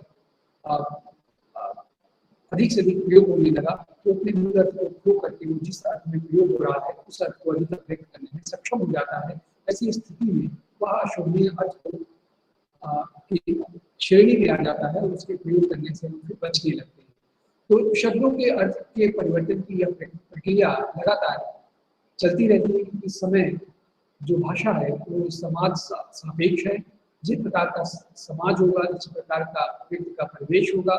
अधिक से अधिक प्रयोग होने लगा तो अपने मूल अर्थ को खो करके वो जिस अर्थ में प्रयोग हो रहा है उस अर्थ को अधिक व्यक्त करने में सक्षम हो जाता है। ऐसी स्थिति में वह अशोभनीय अर्थ को की श्रेणी में आ जाता है और उसके प्रयोग करने से हम फिर बचने लगते हैं। तो शब्दों के अर्थ के परिवर्तन की यह प्रक्रिया लगातार चलती रहती है, क्योंकि इस समय जो भाषा है वो समाज सापेक्ष है। जिस प्रकार का समाज होगा, जिस प्रकार का व्यक्ति का परिवेश होगा,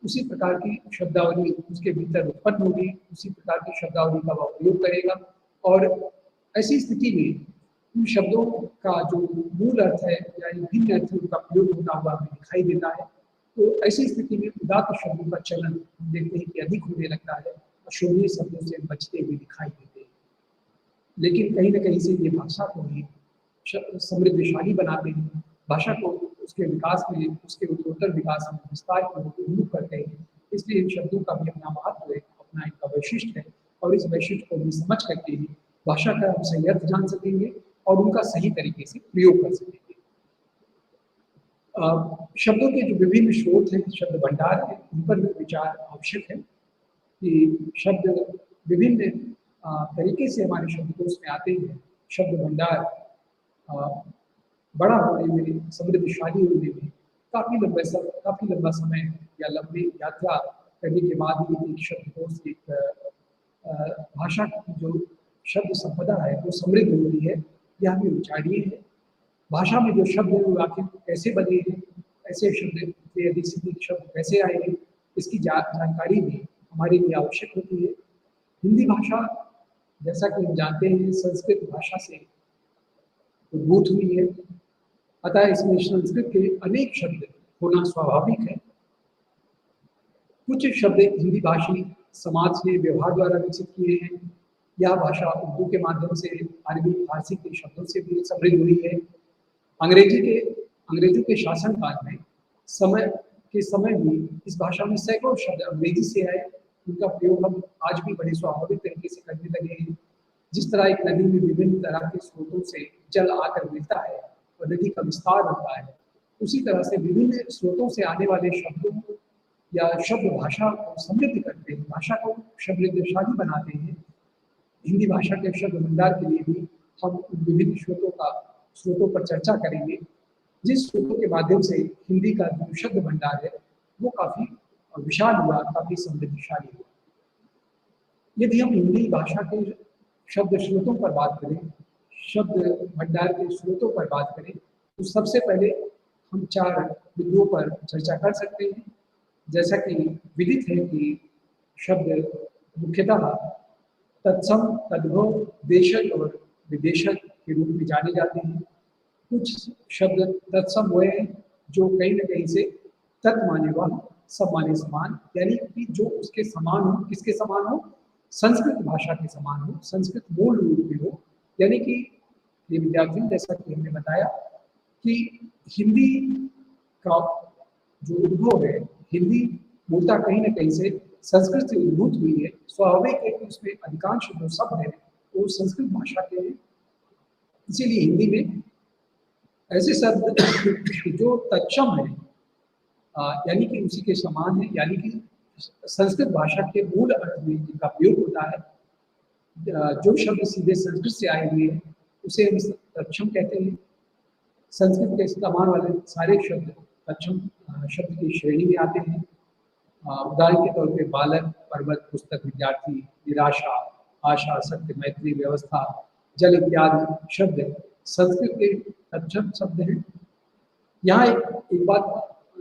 उसी प्रकार की शब्दावली उसके भीतर उत्पन्न होगी, उसी प्रकार की शब्दावली का वह प्रयोग करेगा। और ऐसी स्थिति में उन शब्दों का जो मूल अर्थ है यानी भिन्न अर्थ का प्रयोग होता हुआ हमें दिखाई देता है। तो ऐसी स्थिति में उदात्त शब्दों का चलन हम देखते हैं कि अधिक होने लगता है, अशोभनीय शब्दों से बचते हुए दिखाई देते हैं। लेकिन कहीं न कहीं से ये भाषा को ही समृद्धशाली बनाते हैं, भाषा को उसके विकास में, उसके उत्तरोत्तर विकास में विस्तार को उन्मुख करते हैं। इसलिए इन शब्दों का भी अपना महत्व है, अपना एक वैशिष्ट है, और इस वैशिष्ट को भी समझ करके ही भाषा का हम सही अर्थ जान सकेंगे और उनका सही तरीके से प्रयोग कर सकेंगे। शब्दों के जो विभिन्न स्रोत हैं, शब्द भंडार है, उन पर विचार आवश्यक है कि शब्द विभिन्न तरीके से हमारे शब्दकोश में आते हैं। शब्द भंडार बड़ा होने में, समृद्धशाली होने में काफ़ी लंबा समय या लंबी यात्रा करने के बाद ही एक शब्दकोश, एक भाषा की जो शब्द संपदा है वो समृद्ध होती है। यह हमें विचारणीय है। भाषा में जो शब्द है वो आखिर कैसे बने हैं, ऐसे शब्द से अधिक से अधिक शब्द कैसे आए हैं, इसकी जानकारी भी हमारे लिए आवश्यक होती है। हिंदी भाषा, जैसा कि हम जानते हैं, संस्कृत भाषा से उद्भूत हुई है, अतः इसमें संस्कृत के अनेक शब्द होना स्वाभाविक है। कुछ शब्द हिंदी भाषी समाज ने व्यवहार द्वारा विकसित किए हैं। यह भाषा उर्दू के माध्यम से, अरबी फारसी के शब्दों से भी समृद्ध हुई है। अंग्रेजों के शासन काल में समय भी इस भाषा में सैकड़ों शब्द अंग्रेजी से आए। उनका प्रयोग हम आज भी बड़े स्वाभाविक तरीके से करने लगे हैं। जिस तरह एक नदी में विभिन्न तरह के स्रोतों से जल आकर मिलता है और नदी का विस्तार होता है, उसी तरह से विभिन्न स्रोतों से आने वाले शब्दों या शब्द भाषा को समृद्ध करते हैं, भाषा को समृद्धशाली बनाते हैं। हिंदी भाषा के शब्द भंडार के लिए भी हम विभिन्न स्रोतों पर चर्चा करेंगे, जिस स्रोतों के माध्यम से हिंदी का जो शब्द भंडार है वो काफ़ी विशाल हुआ, काफ़ी समृद्धशाली हुआ। यदि हम हिंदी भाषा के शब्द स्रोतों पर बात करें, शब्द भंडार के स्रोतों पर बात करें, तो सबसे पहले हम 4 बिंदुओं पर चर्चा कर सकते हैं। जैसा कि विदित है कि शब्द मुख्यतः तत्सम, तद्भव, देशज और विदेशज के रूप में जाने जाते हैं। कुछ शब्द तत्सम हुए हैं जो कहीं न कहीं से तत् माने वह, सब माने समान, यानी कि जो उसके समान हो। किसके समान हो? संस्कृत भाषा के समान हो, संस्कृत मूल रूप में हो। यानी कि ये विद्यार्थी, जैसा कि हमने बताया कि हिंदी का जो उद्भव है, हिंदी मूलतः कहीं न कहीं से संस्कृत से उद्भूत हुई है। स्वाभाविक है कि उसमें अधिकांश जो शब्द है वो संस्कृत भाषा के हैं। इसीलिए हिंदी में ऐसे शब्द जो तत्सम है, यानी कि उसी के समान है, यानी कि संस्कृत भाषा के मूल अर्थ में जिनका प्रयोग होता है, जो शब्द सीधे संस्कृत से आए हुए हैं उसे हम तत्सम कहते हैं। संस्कृत के समान वाले सारे शब्द तत्सम शब्द की श्रेणी में आते हैं। उदाहरण के तौर पे बालक, पर्वत, पुस्तक, विद्यार्थी, निराशा, आशा, सत्य, मैत्री, व्यवस्था, जल इत्यादि शब्द संस्कृत के तत्सम शब्द हैं। यहाँ एक बात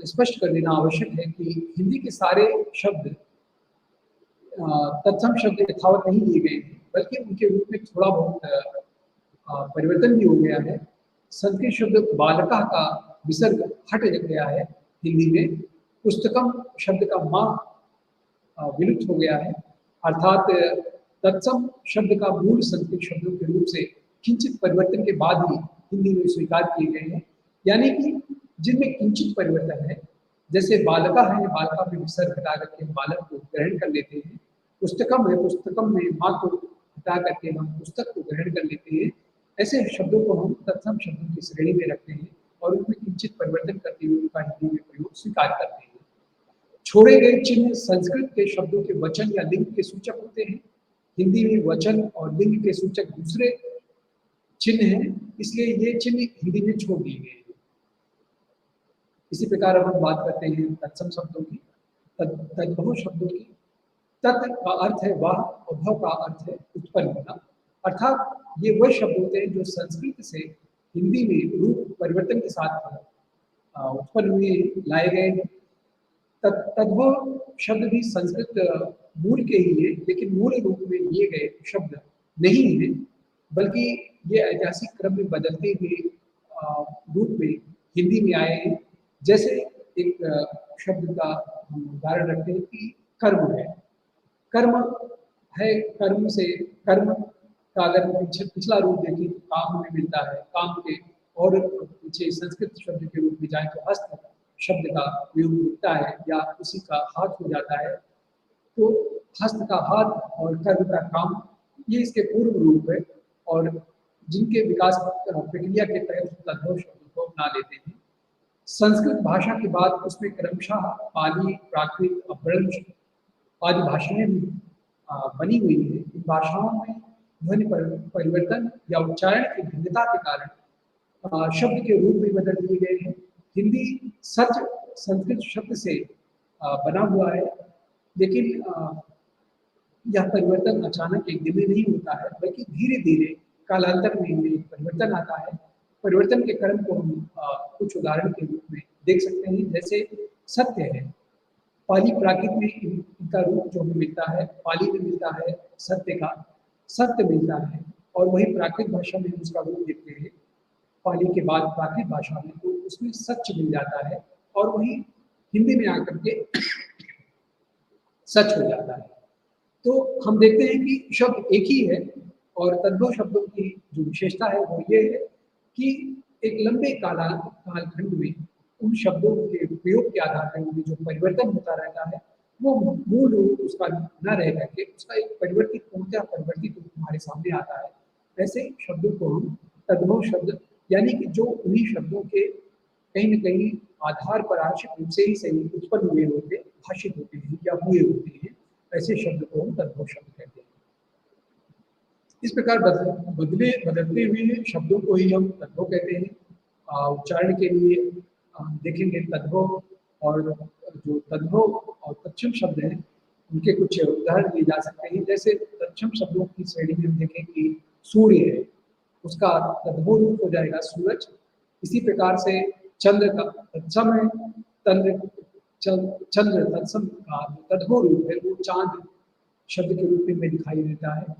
स्पष्ट कर देना आवश्यक है कि हिंदी के सारे शब्द तत्सम शब्द यथावत नहीं लिए गए हैं, बल्कि उनके रूप में थोड़ा बहुत परिवर्तन भी हो गया है। संस्कृत शब्द बालका का विसर्ग हट गया है हिंदी में। पुस्तकम शब्द का माँ विलुप्त हो गया है, अर्थात तत्सम शब्द का मूल संस्कृत शब्दों के रूप से किंचित परिवर्तन के बाद ही हिंदी में स्वीकार किए गए हैं। यानी कि जिनमें किंचित परिवर्तन है, जैसे बालका है, बालका में विसर्ग हटा करके बालक को ग्रहण कर लेते हैं। पुस्तकम है, पुस्तकम में माँ को हटा करके हम पुस्तक को ग्रहण कर लेते हैं। ऐसे शब्दों को हम तत्सम शब्दों की श्रेणी में रखते हैं और उनमें किंचित परिवर्तन करते हुए उनका हिंदी में प्रयोग स्वीकार करते हैं। छोड़े गए चिन्ह संस्कृत के शब्दों के वचन या लिंग के सूचक होते हैं। हिंदी में वचन और लिंग के सूचक दूसरे चिन्ह हैं, इसलिए ये चिन्ह हिंदी में छोड़ दिए गए हैं। इसी प्रकार अब हम बात करते हैं तत्सम शब्दों की, तद्भव शब्दों की। तत् का अर्थ है वह और भव का अर्थ है उत्पन्न होना, अर्थात ये वह शब्द होते हैं जो संस्कृत से हिंदी में रूप परिवर्तन के साथ उत्पन्न हुए, लाए गए। तद्भव शब्द भी संस्कृत मूल के ही है, लेकिन मूल रूप में लिए गए शब्द नहीं है, बल्कि ये ऐतिहासिक क्रम में बदलते हुए रूप में हिंदी में आए हैं। जैसे एक शब्द का हम उदाहरण रखते हैं कि कर्म है। कर्म है, कर्म से कर्म का अगर पिछला रूप देखें तो काम में मिलता है, काम के और पीछे संस्कृत शब्द के रूप में जाए तो हस्त शब्द का प्रयोग मिलता है या उसी का हाथ हो जाता है। तो हस्त का हाथ और कर्म का काम, ये इसके पूर्व रूप है और जिनके विकास प्रक्रिया के तहत तद्भव शब्द को अपना लेते हैं। संस्कृत भाषा के बाद उसमें क्रमशः पाली, प्राकृत, अपभ्रंश आदि भाषाएं बनी हुई है। इन भाषाओं में ध्वनि परिवर्तन या उच्चारण की भिन्नता के कारण शब्द के रूप भी बदल दिए गए हैं। हिंदी सच संस्कृत शब्द से बना हुआ है, लेकिन यह परिवर्तन अचानक एक दिन में नहीं होता है, बल्कि धीरे धीरे कालांतर में इनमें परिवर्तन आता है। परिवर्तन के क्रम को हम कुछ उदाहरण के रूप में देख सकते हैं। जैसे सत्य है, पाली प्राकृत में इनका रूप जो हमें मिलता है, पाली में मिलता है सत्य का, सत्य मिलता है, और वही प्राकृत भाषा में उसका रूप देखते हैं पाली के बाद प्राकृत भाषा में, तो उसमें सच मिल जाता है और वही हिंदी में आकर के सच हो जाता है। तो हम देखते हैं कि शब्द एक ही है और तद्भव शब्दों की जो विशेषता है वो ये है कि एक लंबे कालखंड में उन शब्दों के प्रयोग के आधार पर उनमें जो परिवर्तन होता रहता है, वो मूल रूप उसका न रह करके उसका एक परिवर्तित पूर्णतः परिवर्तित रूप हमारे सामने आता है। ऐसे शब्दों को हम तद्भव शब्द, यानी कि जो उन्हीं शब्दों के कहीं न कहीं आधार पर आंशिक रूप से ही सही उत्पन्न हुए होते, भाषित होते हैं या हुए होते हैं, ऐसे शब्द को हम तद्भव शब्द कहते हैं। इस प्रकार बदलते हुए शब्दों को ही हम तद्भव कहते हैं। उच्चारण के लिए देखेंगे तद्भव और जो तद्भव और तत्सम शब्द हैं उनके कुछ उदाहरण दिए जा सकते हैं। जैसे तत्सम शब्दों की श्रेणी में हम देखें कि सूर्य है, उसका तद्भव रूप हो जाएगा सूरज। इसी प्रकार से चंद्र का तत्सम है, चंद्र तत्सम का तद्भव रूप है वो चांद शब्द के रूप में दिखाई देता है।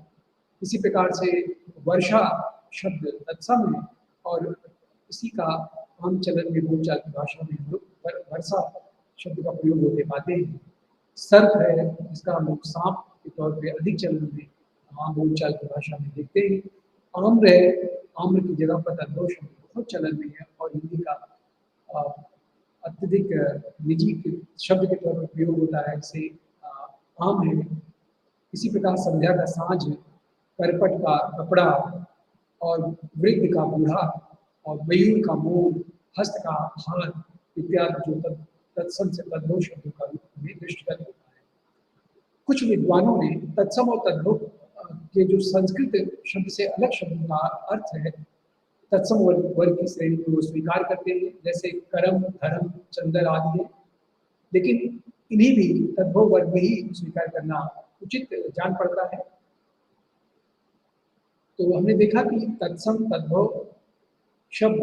इसी प्रकार से वर्षा शब्द तत्सम है और इसी का आम चलन में बोलचाल की भाषा में हम लोग वर्षा शब्द का प्रयोग होते पाते हैं। सर्प है, जिसका हम लोग सांप के तौर पे अधिक चलन में आम बोलचाल की भाषा में देखते हैं। आम्र है, आम्र की जगह पर तद्भव शब्द बहुत चलन में है और हिंदी का अत्यधिक निजी शब्द के तौर पर प्रयोग होता है, जैसे आम है। इसी प्रकार संध्या का साँझ, करपट का कपड़ा और वृद्ध का बूढ़ा और मयूर का मोर, हस्त का हाथ इत्यादि जो तत्सम से तद्भव शब्दों का रूप में दृष्टिगत होता है। कुछ विद्वानों ने तत्सम और तद्भव के जो संस्कृत शब्द से अलग शब्दों का अर्थ है तत्सम वर्ग की श्रेणी को वो स्वीकार करते हैं, जैसे करम, धर्म, चंदर आदि है। लेकिन इन्हीं भी तद्भव वर्ग में ही स्वीकार करना उचित जान पड़ता है। तो हमने देखा कि तत्सम, तद्भव शब्द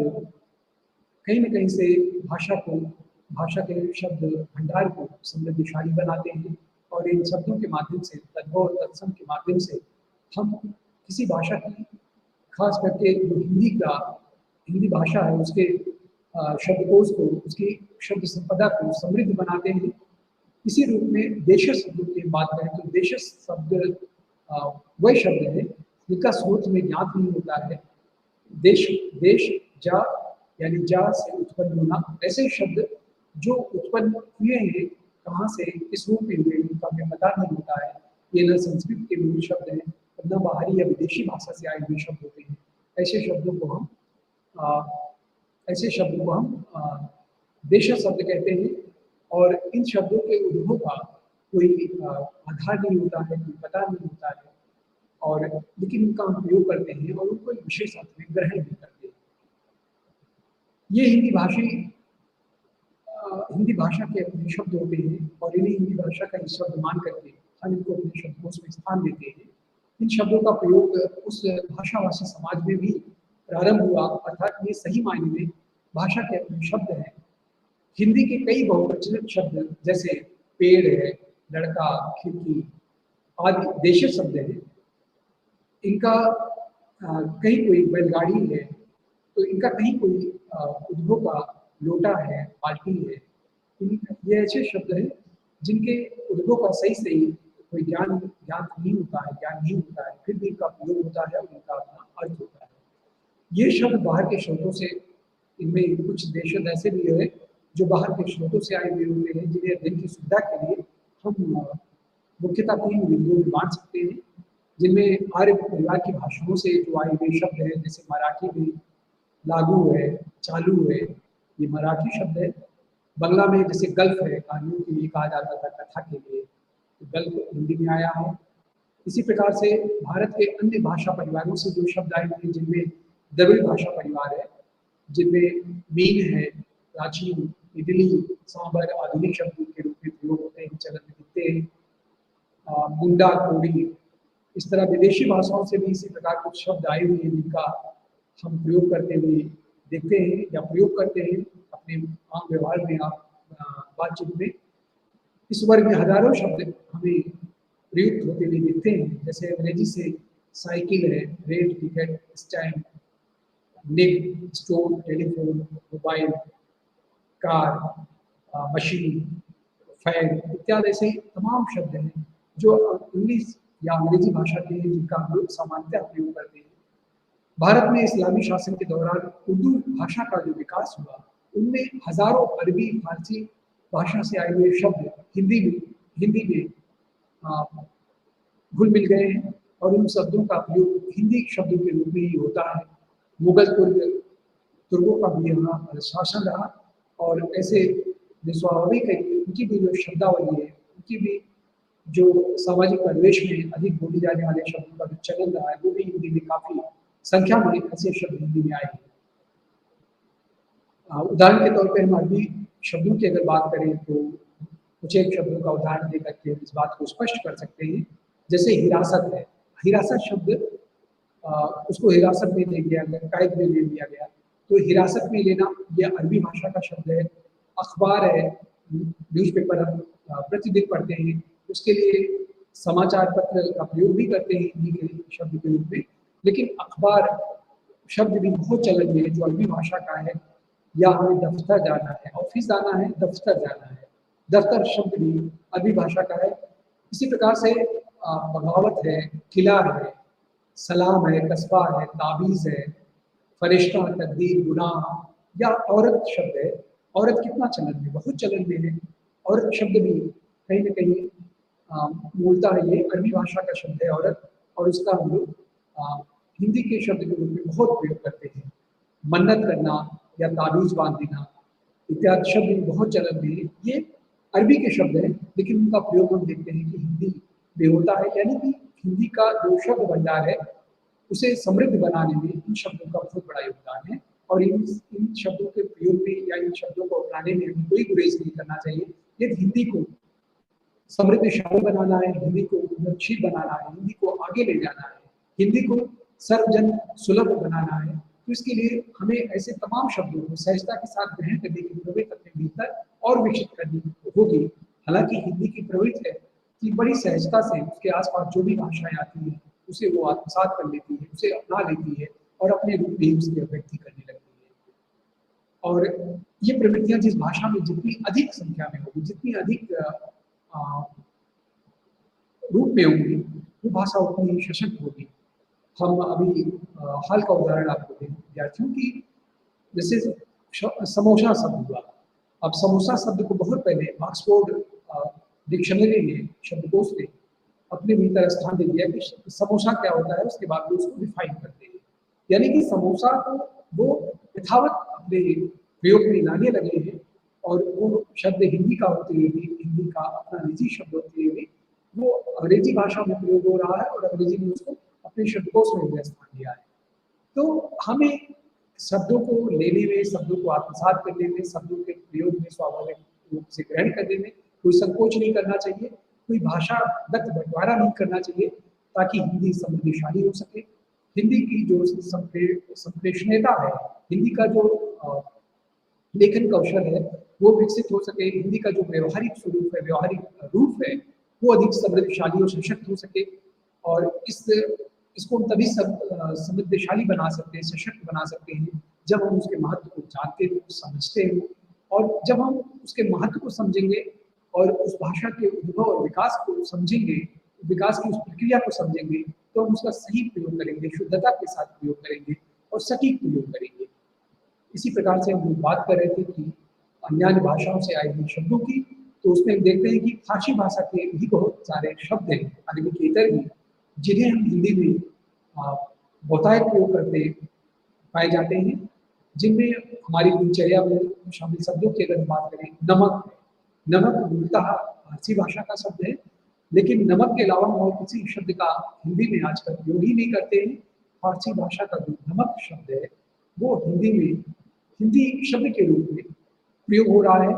कहीं न कहीं से भाषा के शब्द भंडार को समृद्धिशाली बनाते हैं, और इन शब्दों के माध्यम से, तद्भव और तत्सम के माध्यम से हम किसी भाषा की, खास करके जो हिंदी भाषा है उसके शब्दकोश को, उसकी शब्द संपदा को समृद्ध बनाते हैं। इसी रूप में देशज शब्दों की बात करें तो देशज शब्द वह शब्द है जिनका स्रोत में ज्ञात नहीं होता है। देश जा यानी जा से उत्पन्न होना, ऐसे शब्द जो उत्पन्न हुए हैं कहाँ से, किस रूप में हुए, उनका हमें पता नहीं होता है। ये न संस्कृत के मूल शब्द हैं, न बाहरी या विदेशी भाषा से आए हुए शब्द होते हैं। ऐसे शब्दों को हम देशज शब्द कहते हैं, और इन शब्दों के उद्भव का कोई आधार नहीं होता है, कोई पता नहीं होता है, और लेकिन उनका हम प्रयोग करते हैं और उनको एक विशेष अर्थ में ग्रहण भी करते हैं। ये हिंदी भाषा के अपने शब्द होते हैं, और इन्हीं हिंदी भाषा का ही शब्द मान करके हम इनको अपने शब्दकोश में स्थान देते हैं। इन शब्दों का प्रयोग उस भाषाभाषी समाज में भी प्रारंभ हुआ, अर्थात ये सही मायने में भाषा के अपने शब्द हैं। हिंदी के कई बहुवचनित शब्द जैसे पेड़ है, लड़का, खिड़की आदि देशज शब्द हैं। इनका कहीं कोई बैलगाड़ी है तो इनका कहीं कोई उद्भव का लोटा है, बाल्टी है। ये ऐसे शब्द हैं जिनके उद्भव का सही कोई ज्ञान नहीं होता है, फिर भी इनका प्रयोग होता है और इनका अपना अर्थ होता है। ये शब्द बाहर के स्रोतों से, इनमें कुछ देशज ऐसे भी है जो बाहर के स्रोतों से आए हुए होते हैं, जिन्हें दिन की सुविधा के लिए हम मुख्यतः 3 बिंदुओं में बांट सकते हैं, जिनमें आर्य परिवार की भाषाओं से जो आए हुए शब्द हैं, जैसे मराठी में लागू है, चालू है, ये मराठी शब्द है। बंगला में जैसे गल्फ है, कहानियों के लिए कहा जाता था, कथा के लिए, तो गल्फ हिंदी में आया है। इसी प्रकार से भारत के अन्य भाषा परिवारों से जो शब्द आए हुए, जिनमें द्रविड़ भाषा परिवार है, जिनमें मीन है, प्राचीन, इडली, सांबर आधुनिक शब्दों के रूप में प्रयोग होते हैं, चलन में दिखते हैं। मुंडा, कोड़ी, इस तरह विदेशी भाषाओं से भी इसी प्रकार कुछ शब्द आए हुए हैं जिनका हम प्रयोग करते हुए देखते हैं या प्रयोग करते हैं अपने आम व्यवहार में, बातचीत में। इस वर्ग में हजारों शब्द हमें प्रयुक्त होते हुए दिखते हैं, जैसे अंग्रेजी से साइकिल है, रेल टिकट, स्टैंड, निक, stove, telephone, mobile, car, machine, fan इत्यादि ऐसे तमाम शब्द हैं जो इंग्लिश या अंग्रेजी भाषा के हैं, जिनका हम लोग सामान्यतः प्रयोग करते हैं। भारत में इस्लामी शासन के दौरान उर्दू भाषा का जो विकास हुआ, उनमें हजारों अरबी, फारसी भाषा से आए हुए शब्द हिंदी में घुल मिल गए हैं, और उन शब्दों का प्रयोग हिंदी शब्दों के रूप में ही होता है। मुगल तुर्कों का भी यहाँ शासन रहा, और ऐसे जो स्वाभाविक है उनकी भी जो शब्दावली है, उनकी भी जो सामाजिक परिवेश में अधिक बोली जाने वाले शब्दों का जो चलन रहा है, वो भी हिंदी में काफी संख्या में ऐसे शब्द हिंदी में आए। उदाहरण के तौर पे हम अरबी शब्दों की अगर बात करें तो कुछ एक शब्दों का उदाहरण देकर के इस बात को स्पष्ट कर सकते हैं। जैसे हिरासत है, हिरासत शब्द उसको हिरासत में ले लिया गया, कैद में ले लिया गया, तो हिरासत में लेना यह अरबी भाषा का शब्द है। अखबार है, न्यूज़पेपर हम प्रतिदिन पढ़ते हैं, उसके लिए समाचार पत्र का प्रयोग भी करते हैं हिंदी के शब्द के रूप में। लेकिन अखबार शब्द भी बहुत चलन में है जो अरबी भाषा का है। या हमें दफ्तर जाना है, ऑफिस जाना है, दफ्तर जाना है, दफ्तर शब्द भी अरबी भाषा का है। इसी प्रकार से बगावत है, किला है, सलाम है, कस्बा है, ताबीज़ है, फरिश्ता, तकदीर, गुनाह, या औरत शब्द है। औरत कितना चलन में, बहुत चलन में है। औरत शब्द भी कहीं न कहीं मूलतः ये अरबी भाषा का शब्द है औरत, और उसका हम लोग हिंदी के शब्द के रूप में बहुत प्रयोग करते हैं। मन्नत करना या ताबीज़ बांध देना इत्यादि शब्द बहुत चलन में है। ये अरबी के शब्द हैं, लेकिन उनका प्रयोग हम देखते हैं कि हिंदी में होता है। यानी कि हिंदी का जो शब्द भंडार है उसे समृद्ध बनाने में इन शब्दों का बहुत बड़ा योगदान है। और इन शब्दों के प्रयोग में या इन शब्दों को अपनाने में हमें कोई गुरेज नहीं करना चाहिए। यदि हिंदी को समृद्धशाली बनाना है, हिंदी को उन्नतशील बनाना है, हिंदी को आगे ले जाना है, हिंदी को सर्वजन सुलभ बनाना है, तो इसके लिए हमें ऐसे तमाम शब्दों को सहजता के साथ ग्रहण करने की प्रवृत्ति अपने भीतर और विकसित करनी होगी। हालांकि हिंदी की प्रवृत्ति है कि बड़ी सहजता से उसके आसपास जो भी भाषाएं आती हैं उसे वो आत्मसात कर लेती है, उसे अपना लेती है और अपने रूप में उसकी अभिव्यक्ति करने लगती है। और ये प्रवृत्तियां जिस भाषा में जितनी अधिक संख्या में होगी, जितनी अधिक रूप में होंगी, वो भाषा उतनी सशक्त होगी। हम अभी हाल का उदाहरण आपको दें विद्यार्थियों की, जैसे समोसा शब्द हुआ। अब समोसा शब्द को बहुत पहले ऑक्सफोर्ड डिक्शनरी ने, शब्दकोश ने अपने भीतर स्थान दे दिया कि समोसा क्या होता है, उसके बाद भी उसको डिफाइन करते हैं। यानी कि समोसा को वो यथावत अपने प्रयोग में लाने लगे हैं और वो शब्द हिंदी का होते हुए भी, हिंदी का अपना निजी शब्द होते हुए भी वो अंग्रेजी भाषा में प्रयोग हो रहा है और अंग्रेजी ने उसको अपने शब्दकोश में स्थान दिया है। तो हमें शब्दों को लेने में, शब्दों को आत्मसात करने में, शब्दों के प्रयोग में स्वाभाविक रूप से ग्रहण करने में कोई संकोच नहीं करना चाहिए, कोई भाषागत बंटवारा नहीं करना चाहिए, ताकि हिंदी समृद्धिशाली हो सके। हिंदी की जो संप्रेषणीयता है, हिंदी का जो लेखन कौशल है वो विकसित हो सके, हिंदी का जो व्यवहारिक स्वरूप है, व्यवहारिक रूप है, वो अधिक समृद्धशाली और सशक्त हो सके। और इसको हम तभी समृद्धशाली बना सकते हैं, सशक्त बना सकते हैं, जब हम उसके महत्व को जानते हैं, समझते हैं। और जब हम उसके महत्व को समझेंगे और उस भाषा के उद्भव और विकास को समझेंगे, विकास की उस प्रक्रिया को समझेंगे, तो हम उसका सही प्रयोग करेंगे, शुद्धता के साथ प्रयोग करेंगे और सटीक प्रयोग करेंगे। इसी प्रकार से हम बात कर रहे थे कि अन्य भाषाओं से आए हुए शब्दों की, तो उसमें हम देखते हैं कि फारसी भाषा के भी बहुत सारे शब्द हैं, अरबिकेतर भी, जिन्हें हम हिंदी में बहुतायत प्रयोग करते पाए जाते हैं, जिनमें हमारी दिनचर्या में शामिल शब्दों की अगर बात करें, नमक है। नमक मूलतः फारसी भाषा का शब्द है, लेकिन नमक के अलावा हम और किसी शब्द का हिंदी में आजकल प्रयोग ही नहीं करते हैं। फारसी भाषा का जो नमक शब्द है वो हिंदी में हिंदी शब्द के रूप में प्रयोग हो रहा है।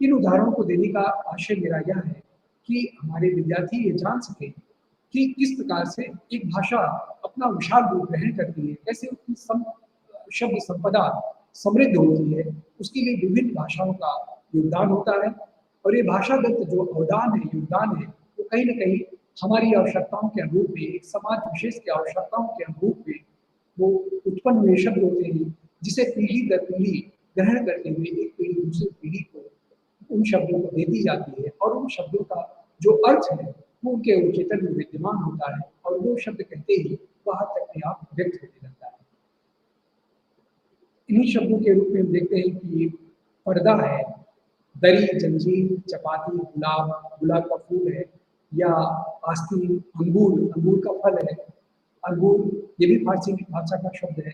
इन उदाहरणों को देने का आशय मेरा यह है कि हमारे विद्यार्थी ये जान सके कि किस प्रकार से एक भाषा अपना विशाल रूप ग्रहण करती है, कैसे उसकी शब्द संपदा समृद्ध होती है, उसके लिए विभिन्न भाषाओं का योगदान होता है। और ये भाषागत जो अवदान है, योगदान है, वो कहीं न कहीं हमारी आवश्यकताओं के अनुरूप में, एक समाज विशेष की आवश्यकताओं के अनुरूप में वो उत्पन्न हुए शब्द होते हैं, जिसे पीढ़ी दर पीढ़ी ग्रहण करते हुए एक पीढ़ी दूसरी पीढ़ी को उन शब्दों को देती जाती है और उन शब्दों का जो अर्थ है वो उनके चेतन में विद्यमान होता है और वो शब्द कहते ही बाहर तक अपने आप व्यक्त होने लगता है। इन्हीं शब्दों के रूप में हम देखते हैं कि पर्दा है, दरी, जंजीर, चपाती, गुलाब, गुलाब का फूल है, या आस्तीन, अंगूर, अंगूर का फल है। अंगूर ये भी फारसी की भाषा का शब्द है।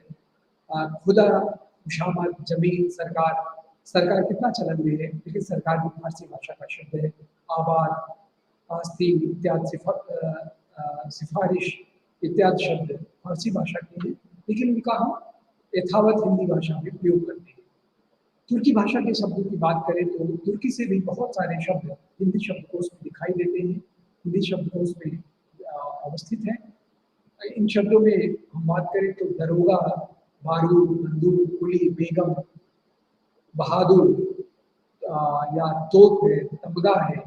खुदा, खुशामद, जमीन, सरकार, सरकार कितना चलन में है, लेकिन सरकार भी फारसी भाषा का शब्द है। आबाद, आस्तीन इत्यादि, सिफारिश इत्यादि शब्द फारसी भाषा के हैं, लेकिन उनका हम यथावत हिंदी भाषा में प्रयोग करते हैं। तुर्की भाषा के शब्दों की बात करें तो तुर्की से भी बहुत सारे शब्द हिंदी शब्दकोश में दिखाई देते हैं, हिंदी शब्दकोश में अवस्थित हैं। इन शब्दों में हम बात करें तो दरोगा, बारूद, बंदूक, कुली, बेगम, बहादुर, या तोप है, तमगा है।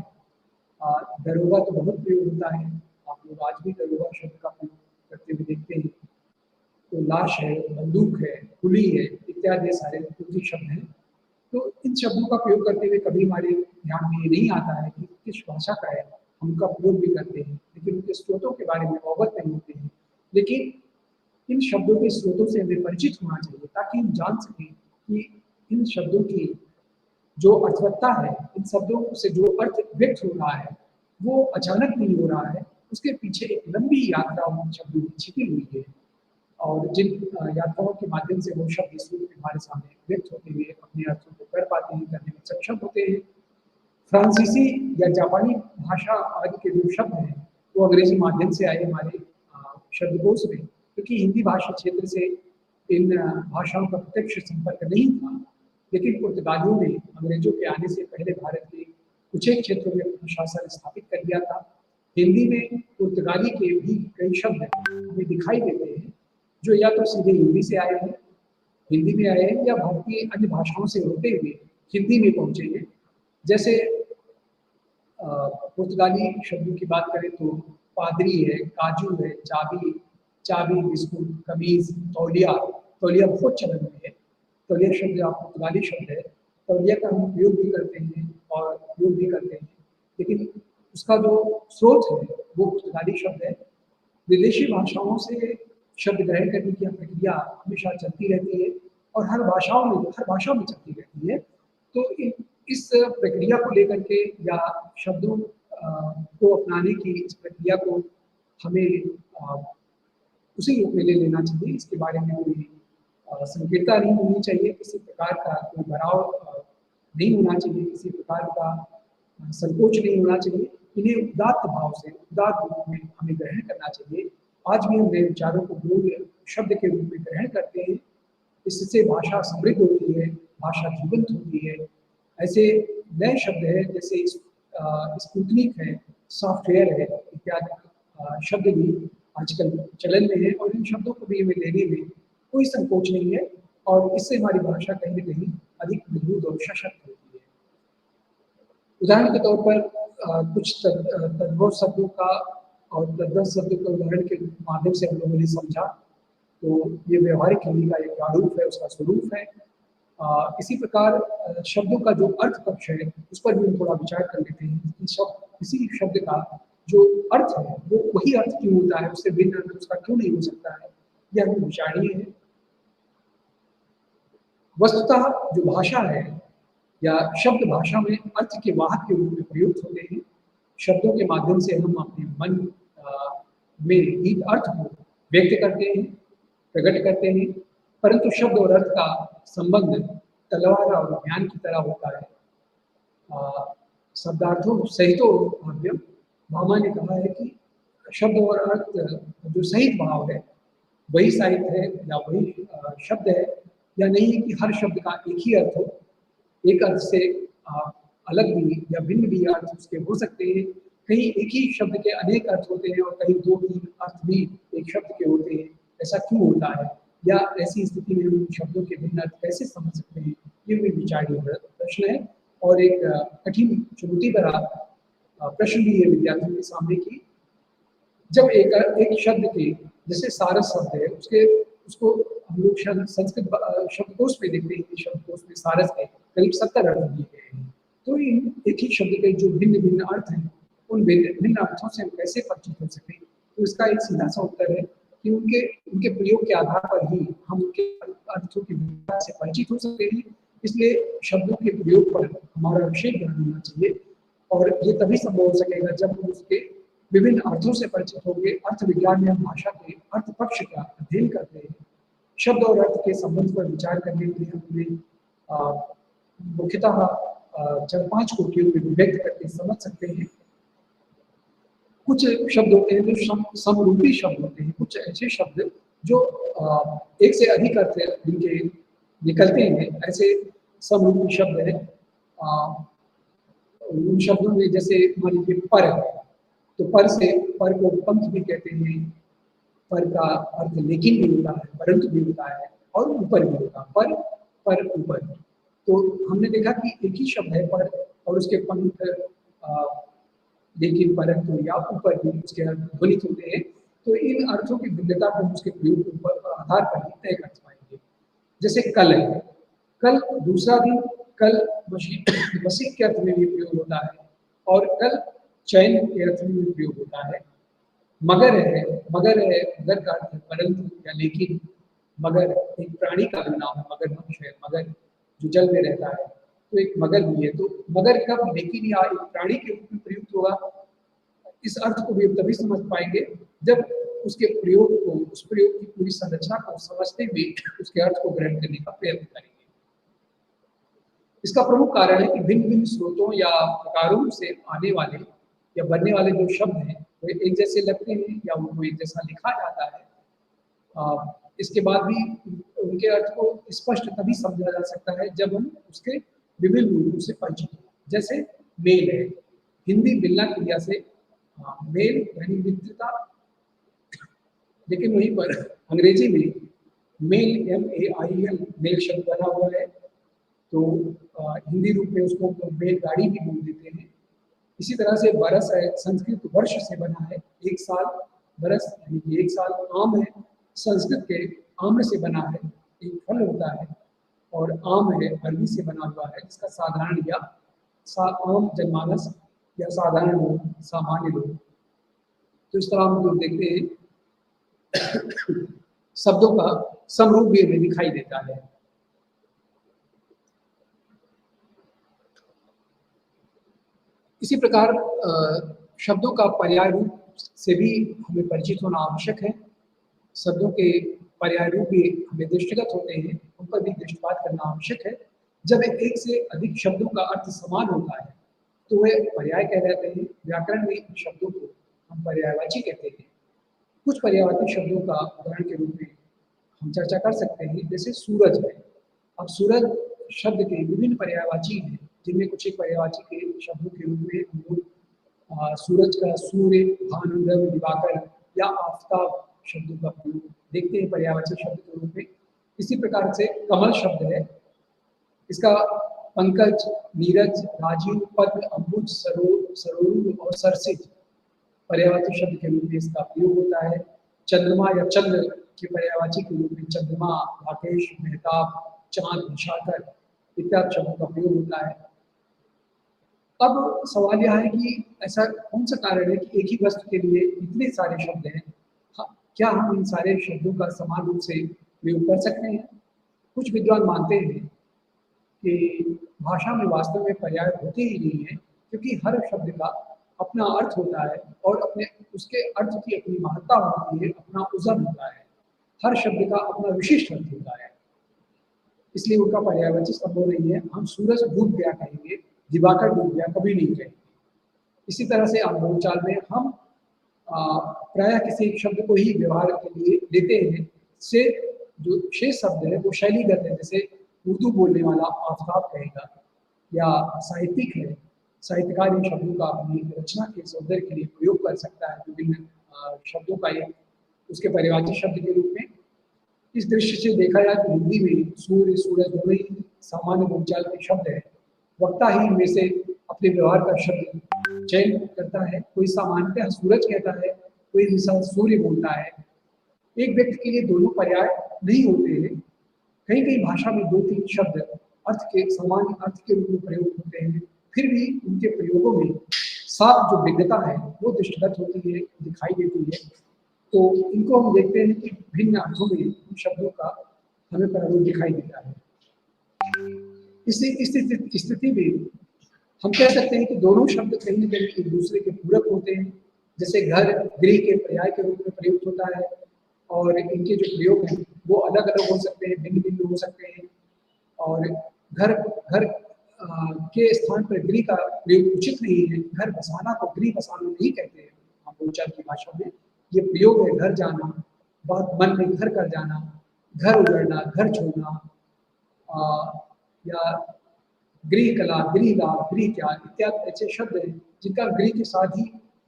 दरोगा तो बहुत प्रयोग होता है, आप लोग आज भी दरोगा शब्द का प्रयोग करते हुए देखते हैं। तो लाश है, बंदूक है, कुली है, इत्यादि सारे तुर्की शब्द हैं। तो इन शब्दों का प्रयोग करते हुए कभी हमारे ध्यान में ये नहीं आता है कि किस भाषा का है, हम उनका प्रयोग भी करते हैं, लेकिन उनके स्रोतों के बारे में अवगत नहीं होते हैं। लेकिन इन शब्दों के स्रोतों से हमें परिचित होना चाहिए, ताकि हम जान सकें कि इन शब्दों की जो अर्थवत्ता है, इन शब्दों से जो अर्थ व्यक्त हो रहा है वो अचानक नहीं हो रहा है, उसके पीछे एक लंबी यात्रा उन शब्दों की छिपी हुई है। और जिन यात्राओं के माध्यम से वो शब्द इस रूप में हमारे सामने व्यक्त होते हुए अपने अर्थों को कर पाते हैं, करने में सक्षम होते हैं। फ्रांसीसी या जापानी भाषा आदि के जो शब्द हैं वो अंग्रेजी माध्यम से आए हमारे शब्दकोश में, क्योंकि हिंदी भाषा क्षेत्र से इन भाषाओं का प्रत्यक्ष संपर्क नहीं था, लेकिन पुर्तगालियों ने अंग्रेजों के आने से पहले भारत के कुछ एक क्षेत्रों में अपना शासन स्थापित कर दिया था। हिंदी में पुर्तगाली के भी कई शब्द हमें दिखाई देते हैं जो या तो सीधे हिंदी से आए हैं, हिंदी में आए हैं, या भारतीय अन्य भाषाओं से होते हुए हिंदी में पहुंचे हैं। जैसे पुर्तगाली शब्दों की बात करें तो पादरी है, काजू है, चाबी, चाबी, बिस्कुट, कमीज, तौलिया। तौलिया बहुत चलन में है। तौलिया शब्द आप पुर्तगाली शब्द है। तौलिया का हम उपयोग भी करते हैं और उपयोग भी करते हैं, लेकिन उसका जो स्रोत है वो पुर्तगाली शब्द है। विदेशी भाषाओं से शब्द ग्रहण करने की प्रक्रिया हमेशा चलती रहती है और हर भाषा में चलती रहती है। तो इस प्रक्रिया को लेकर के या शब्दों को अपनाने की इस प्रक्रिया को हमें उसी रूप में ले लेना चाहिए। इसके बारे में कोई संकीर्णता नहीं होनी चाहिए, किसी प्रकार का कोई भराव नहीं होना चाहिए, किसी प्रकार का संकोच नहीं होना चाहिए। इन्हें उदात्त भाव से, उदात्त रूप में हमें ग्रहण करना चाहिए। आज भी हम नए विचारों को मूल शब्द के रूप में ग्रहण करते हैं। इससे भाषा समृद्ध होती है, भाषा जीवंत होती है। ऐसे नए शब्द है जैसे स्पुतनिक है, सॉफ्टवेयर है, इत्यादि शब्द भी आजकल चलन में है और इन शब्दों को भी हमें लेने में कोई संकोच नहीं है और इससे हमारी भाषा कहीं न कहीं अधिक मजबूत और सशक्त होती है। उदाहरण के तौर पर कुछ तद्भव शब्दों का और तद्भव शब्दों के उदाहरण के माध्यम से हम लोगों ने समझा, तो ये व्यवहारिक हिंदी का एक प्रारूप है, उसका स्वरूप है। इसी प्रकार शब्दों का जो अर्थ पक्ष है उस पर भी हम थोड़ा विचार कर लेते हैं कि किसी शब्द का जो अर्थ है वो वही अर्थ क्यों होता है, उससे भिन्न अर्थ उसका क्यों नहीं हो सकता है, यह हमें विचारणीय है। वस्तुतः जो भाषा है या शब्द भाषा में अर्थ के वाहक के रूप में प्रयुक्त होते हैं। शब्दों के माध्यम से हम अपने मन में एक अर्थ को व्यक्त करते हैं, प्रकट करते हैं, परंतु शब्द और अर्थ का संबंध तलवार और ज्ञान की तरह होता है। शब्दार्थों सहितो भाव्यम, भामा ने कहा है कि शब्द और अर्थ जो सहित भाव है वही साहित्य है या वही शब्द है, या नहीं कि हर शब्द का एक ही अर्थ हो। एक अर्थ से अलग भी या भिन्न भी अर्थ उसके हो सकते हैं। कहीं एक ही शब्द के अनेक अर्थ होते हैं और कहीं दो तीन अर्थ भी एक शब्द के होते हैं। ऐसा क्यों होता है, या ऐसी स्थिति में हम शब्दों के भिन्न अर्थ कैसे समझ सकते हैं, ये भी विचारणीय प्रश्न है और एक कठिन चुनौती भरा प्रश्न भी है विद्यार्थियों के सामने की जब एक शब्द के जैसे सारस शब्द है उसको हम लोग संस्कृत शब्दकोश में देखते हैं कि शब्दकोश में सारस के करीब 70 अर्थ दिए गए हैं। तो इन एक ही शब्द के जो भिन्न भिन्न अर्थ हैं उन भिन्न अर्थों से हम कैसे परिचित हो सकें, तो इसका एक सीधा सा उत्तर है कि उनके प्रयोग के आधार पर ही हम उनके अर्थों की भिन्नता से परिचित हो सकते हैं। इसलिए शब्दों के प्रयोग पर हमारा विशेष ध्यान होना चाहिए और ये तभी संभव हो सकेगा जब हम उसके विभिन्न अर्थों से परिचित होंगे। अर्थ विज्ञान में हम भाषा के अर्थ पक्ष का अध्ययन करते हैं। शब्द और अर्थ के संबंध पर विचार करने के लिए हमने मुख्यतः 4-5 कोटियों में विभक्त करके समझ सकते हैं। कुछ शब्द होते हैं जो समरूपी शब्द होते हैं, कुछ ऐसे शब्द जो एक से अधिक अर्थ जिनके निकलते हैं, ऐसे समरूपी शब्द है। उन शब्दों में जैसे मान लीजिए पर है, तो पर को पंथ भी कहते हैं। पर का अर्थ लेकिन भी होता है, परंतु भी होता है और ऊपर भी होता है। पर ऊपर। तो हमने देखा कि एक ही शब्द है पर और उसके पंथ लेकिन परंतु या ऊपर भी उसके अर्थ ध्वनित होते हैं। तो इन अर्थों की भिन्नता को उसके प्रयोग के आधार पर ही तय कर पाएंगे। जैसे कल है, कल दूसरा दिन, कल मसीह के अर्थ में भी प्रयोग होता है और कल चैन के अर्थ में भी प्रयोग होता है। मगर है, मगर का अर्थ परंतु या लेकिन। मगर एक प्राणी का भी नाम है, मगरमच्छ है, मगर जो जल में रहता है, तो एक मगर भी है। तो मगर कब लेकिन या एक प्राणी के रूप में प्रयुक्त होगा, इस अर्थ को भी हम तभी समझ पाएंगे जब उसके प्रयोग को, उस प्रयोग की पूरी संरचना को समझते हुए उसके अर्थ को ग्रहण करने का प्रयत्न करेंगे। इसका प्रमुख कारण है कि भिन्न भिन्न स्रोतों या प्रकारों से आने वाले या बनने वाले जो शब्द हैं वो एक जैसे लगते हैं या उनको एक जैसा लिखा जाता है, इसके बाद भी उनके अर्थ को स्पष्ट तभी समझा जा सकता है जब हम उसके विभिन्न रूपों से परिचित हों। जैसे मेल है, हिंदी मिलना क्रिया से मेल यानी मित्रता, लेकिन वहीं पर अंग्रेजी में मेल MAIL मेल शब्द बना हुआ है, तो हिंदी रूप में उसको बैलगाड़ी भी बोल देते हैं। इसी तरह से बरस है, संस्कृत वर्ष से बना है, एक साल, बरस यानी कि एक साल। आम है, संस्कृत के आम्र से बना है, एक फल होता है, और आम है, अरबी से बना हुआ है, जिसका साधारण या आम जनमानस या साधारण लोग, सामान्य लोग। तो इस तरह हम लोग देखते हैं शब्दों का समरूप भी हमें दिखाई देता है। इसी प्रकार शब्दों का पर्याय रूप से भी हमें परिचित होना आवश्यक है। शब्दों के पर्याय रूप भी हमें दृष्टिगत होते हैं, उन पर भी दृष्टिपात करना आवश्यक है। जब एक से अधिक शब्दों का अर्थ समान होता है तो वे पर्याय कहलाते हैं। व्याकरण में इन शब्दों को हम पर्यायवाची कहते हैं। कुछ पर्यायवाची शब्दों का उदाहरण के रूप में हम चर्चा कर सकते हैं, जैसे सूरज है। अब सूरज शब्द के विभिन्न पर्यायवाची हैं, जिनमें कुछ एक पर्यायवाची के शब्दों के रूप में हम लोग सूरज का सूर्य, भानुरव, दिवाकर या आफताब शब्दों का प्रयोग देखते हैं पर्यायवाची शब्द के रूप में। इसी प्रकार से कमल शब्द है, इसका पंकज, नीरज, राजीव, पद्म, अम्बुज, सरोर और सरसिज पर्यायवाची शब्द के रूप में इसका प्रयोग होता है। चंद्रमा या चंद्र के पर्यायवाची के रूप में चंद्रमा, राकेश, मेहताब, चांद, निशाकर इत्यादि शब्दों का प्रयोग होता है। अब सवाल यह है कि ऐसा कौन सा कारण है कि एक ही वस्तु के लिए इतने सारे शब्द हैं? क्या हम इन सारे शब्दों का समान रूप से प्रयोग कर सकते हैं? कुछ विद्वान मानते हैं कि भाषा में वास्तव में पर्याय होते ही नहीं है, क्योंकि हर शब्द का अपना अर्थ होता है और अपने उसके अर्थ की अपनी महत्ता होती है, अपना उज़र होता है। हर शब्द का अपना विशिष्ट अर्थ होता है, इसलिए उनका पर्यायवाची संभव नहीं है। हम सूरज डूब गया कहेंगे, दिवाकर डूब गया कभी नहीं कहेंगे। इसी तरह से हम बोलचाल में हम प्रायः किसी एक शब्द को ही व्यवहार के लिए लेते हैं, से जो शेष शब्द है वो शैलीगत है। जैसे उर्दू बोलने वाला आफताब कहेगा, या साहित्यिक है, साहित्यकार इन शब्दों का अपनी रचना के सौंदर्य के लिए प्रयोग कर सकता है, विभिन्न शब्दों का एक उसके पर्यायवाची शब्द के रूप में। इस दृष्टि से देखा जाए तो हिंदी में सूर्य, सूरज दोनों ही सामान्य बोलचाल के शब्द है। वक्ता ही इनमें से अपने व्यवहार का शब्द चयन करता है। कोई सामान्यतः सूरज कहता है, कोई इंसान सूर्य बोलता है। एक व्यक्ति के लिए दोनों पर्याय नहीं होते हैं। कई कई भाषा में दो तीन शब्द अर्थ के समान अर्थ के रूप में प्रयोग होते हैं, फिर भी उनके प्रयोगों में साफ जो विज्ञता है वो दृष्टिगत होती है, दिखाई देती है। तो इनको हम देखते हैं कि भिन्न अर्थों में इन शब्दों का हमें प्रारूप दिखाई देता है। इसी स्थिति में हम कह सकते हैं कि दोनों शब्द कहीं न कहीं एक दूसरे के पूरक होते हैं। जैसे घर गृह के पर्याय के रूप में प्रयुक्त होता है, और इनके जो प्रयोग हैं वो अलग अलग हो सकते हैं, भिन्न भिन्न हो सकते हैं। और घर घर के स्थान पर गृह का प्रयोग उचित नहीं है। घर बसाना को गृह बसाना नहीं कहते हैं हम बोलचाल की भाषा में। ये प्रयोग है घर जाना, बहुत मन में घर कर जाना, घर उजड़ना, घर छोड़ना, या गृह कला, गृह लाभ, गृह त्याग इत्यादि ऐसे शब्द हैं जिनका गृह के साथ ही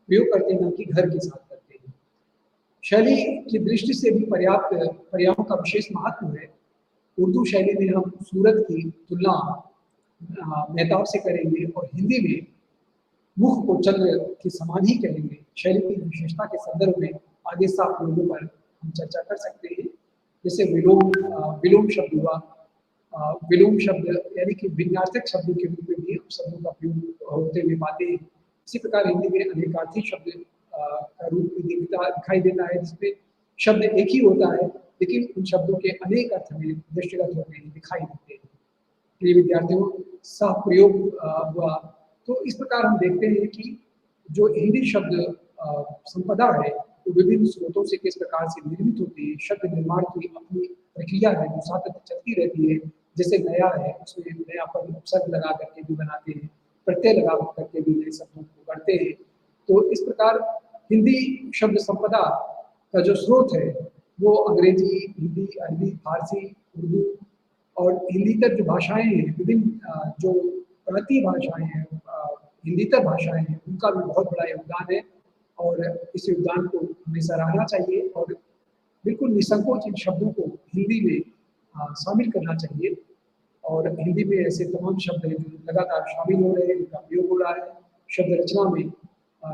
प्रयोग करते हैं, न कि घर के साथ करते हैं। शैली की दृष्टि से भी पर्याप्त पर्यायों का विशेष महत्व है। उर्दू शैली में हम सूरत की तुलना मेहताब से करेंगे, और हिंदी में मुख को चंद्र के समान ही कहेंगे। शैली की विशेषता के संदर्भ में आगे साफ लोगों पर हम चर्चा कर सकते हैं। जैसे विलोम शब्द हुआ, विलोम शब्द यानी कि भिन्नार्थक शब्दों के रूप में भी शब्दों का प्रयोग होते हुए पाते हैं। इसी प्रकार हिंदी में अनेकार्थी शब्द का रूप दिखाई देता है, जिसमें शब्द एक ही होता है लेकिन उन शब्दों के अनेक अर्थ में दृष्टिगत होते हैं, दिखाई देते हैं। प्रिय विद्यार्थियों, सह प्रयोग हुआ। तो इस प्रकार हम देखते हैं कि जो हिंदी शब्द संपदा है वो विभिन्न स्रोतों से किस प्रकार से निर्मित होती है। शब्द निर्माण की अपनी प्रक्रिया है जो सातत्य चलती रहती है। जैसे नया है उसमें नया पर उपसर्ग लगा करके भी बनाते हैं, प्रत्यय लगा करके भी नए शब्दों को करते हैं। तो इस प्रकार हिंदी शब्द संपदा का जो स्रोत है वो अंग्रेजी, हिंदी, अरबी, फारसी, उर्दू और हिंदीतर जो भाषाएँ हैं, विभिन्न जो प्रांतीय भाषाएँ हैं, हिंदीतर भाषाएँ हैं, उनका भी बहुत बड़ा योगदान है और इस योगदान को हमें सराहना चाहिए और बिल्कुल निसंकोच इन शब्दों को हिंदी में शामिल करना चाहिए और हिंदी में ऐसे तमाम शब्द हैं जो लगातार शामिल हो रहे हैं, उनका प्रयोग हो रहा है। शब्द रचना में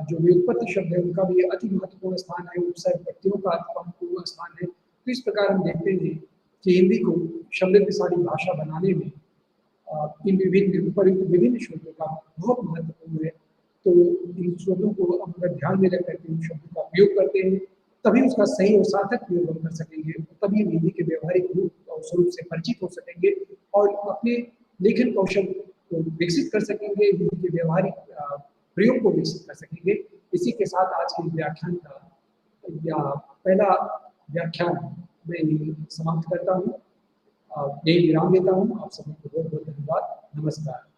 जो व्युत्पत्ति शब्द है उनका भी अति महत्वपूर्ण स्थान है, उपसर्ग प्रत्ययों का अति महत्वपूर्ण स्थान है। तो इस प्रकार हम देखते हैं कि हिंदी को समृद्धशाली भाषा बनाने में इन विभिन्न स्रोतों का बहुत महत्वपूर्ण है। तो इन स्रोतों को हम अगर ध्यान में रख करके उन शब्दों का प्रयोग करते हैं, तभी उसका सही और सार्थक प्रयोग हम कर सकेंगे, तभी हम हिंदी के व्यवहारिक रूप और स्वरूप से परिचित हो सकेंगे और अपने लेखन कौशल को विकसित कर सकेंगे, हिंदी के व्यवहारिक प्रयोग को विकसित कर सकेंगे। इसी के साथ आज के व्याख्यान का या पहला व्याख्यान मैं यहीं समाप्त करता हूँ, यही विराम देता हूँ। आप सभी को बहुत बहुत धन्यवाद। नमस्कार।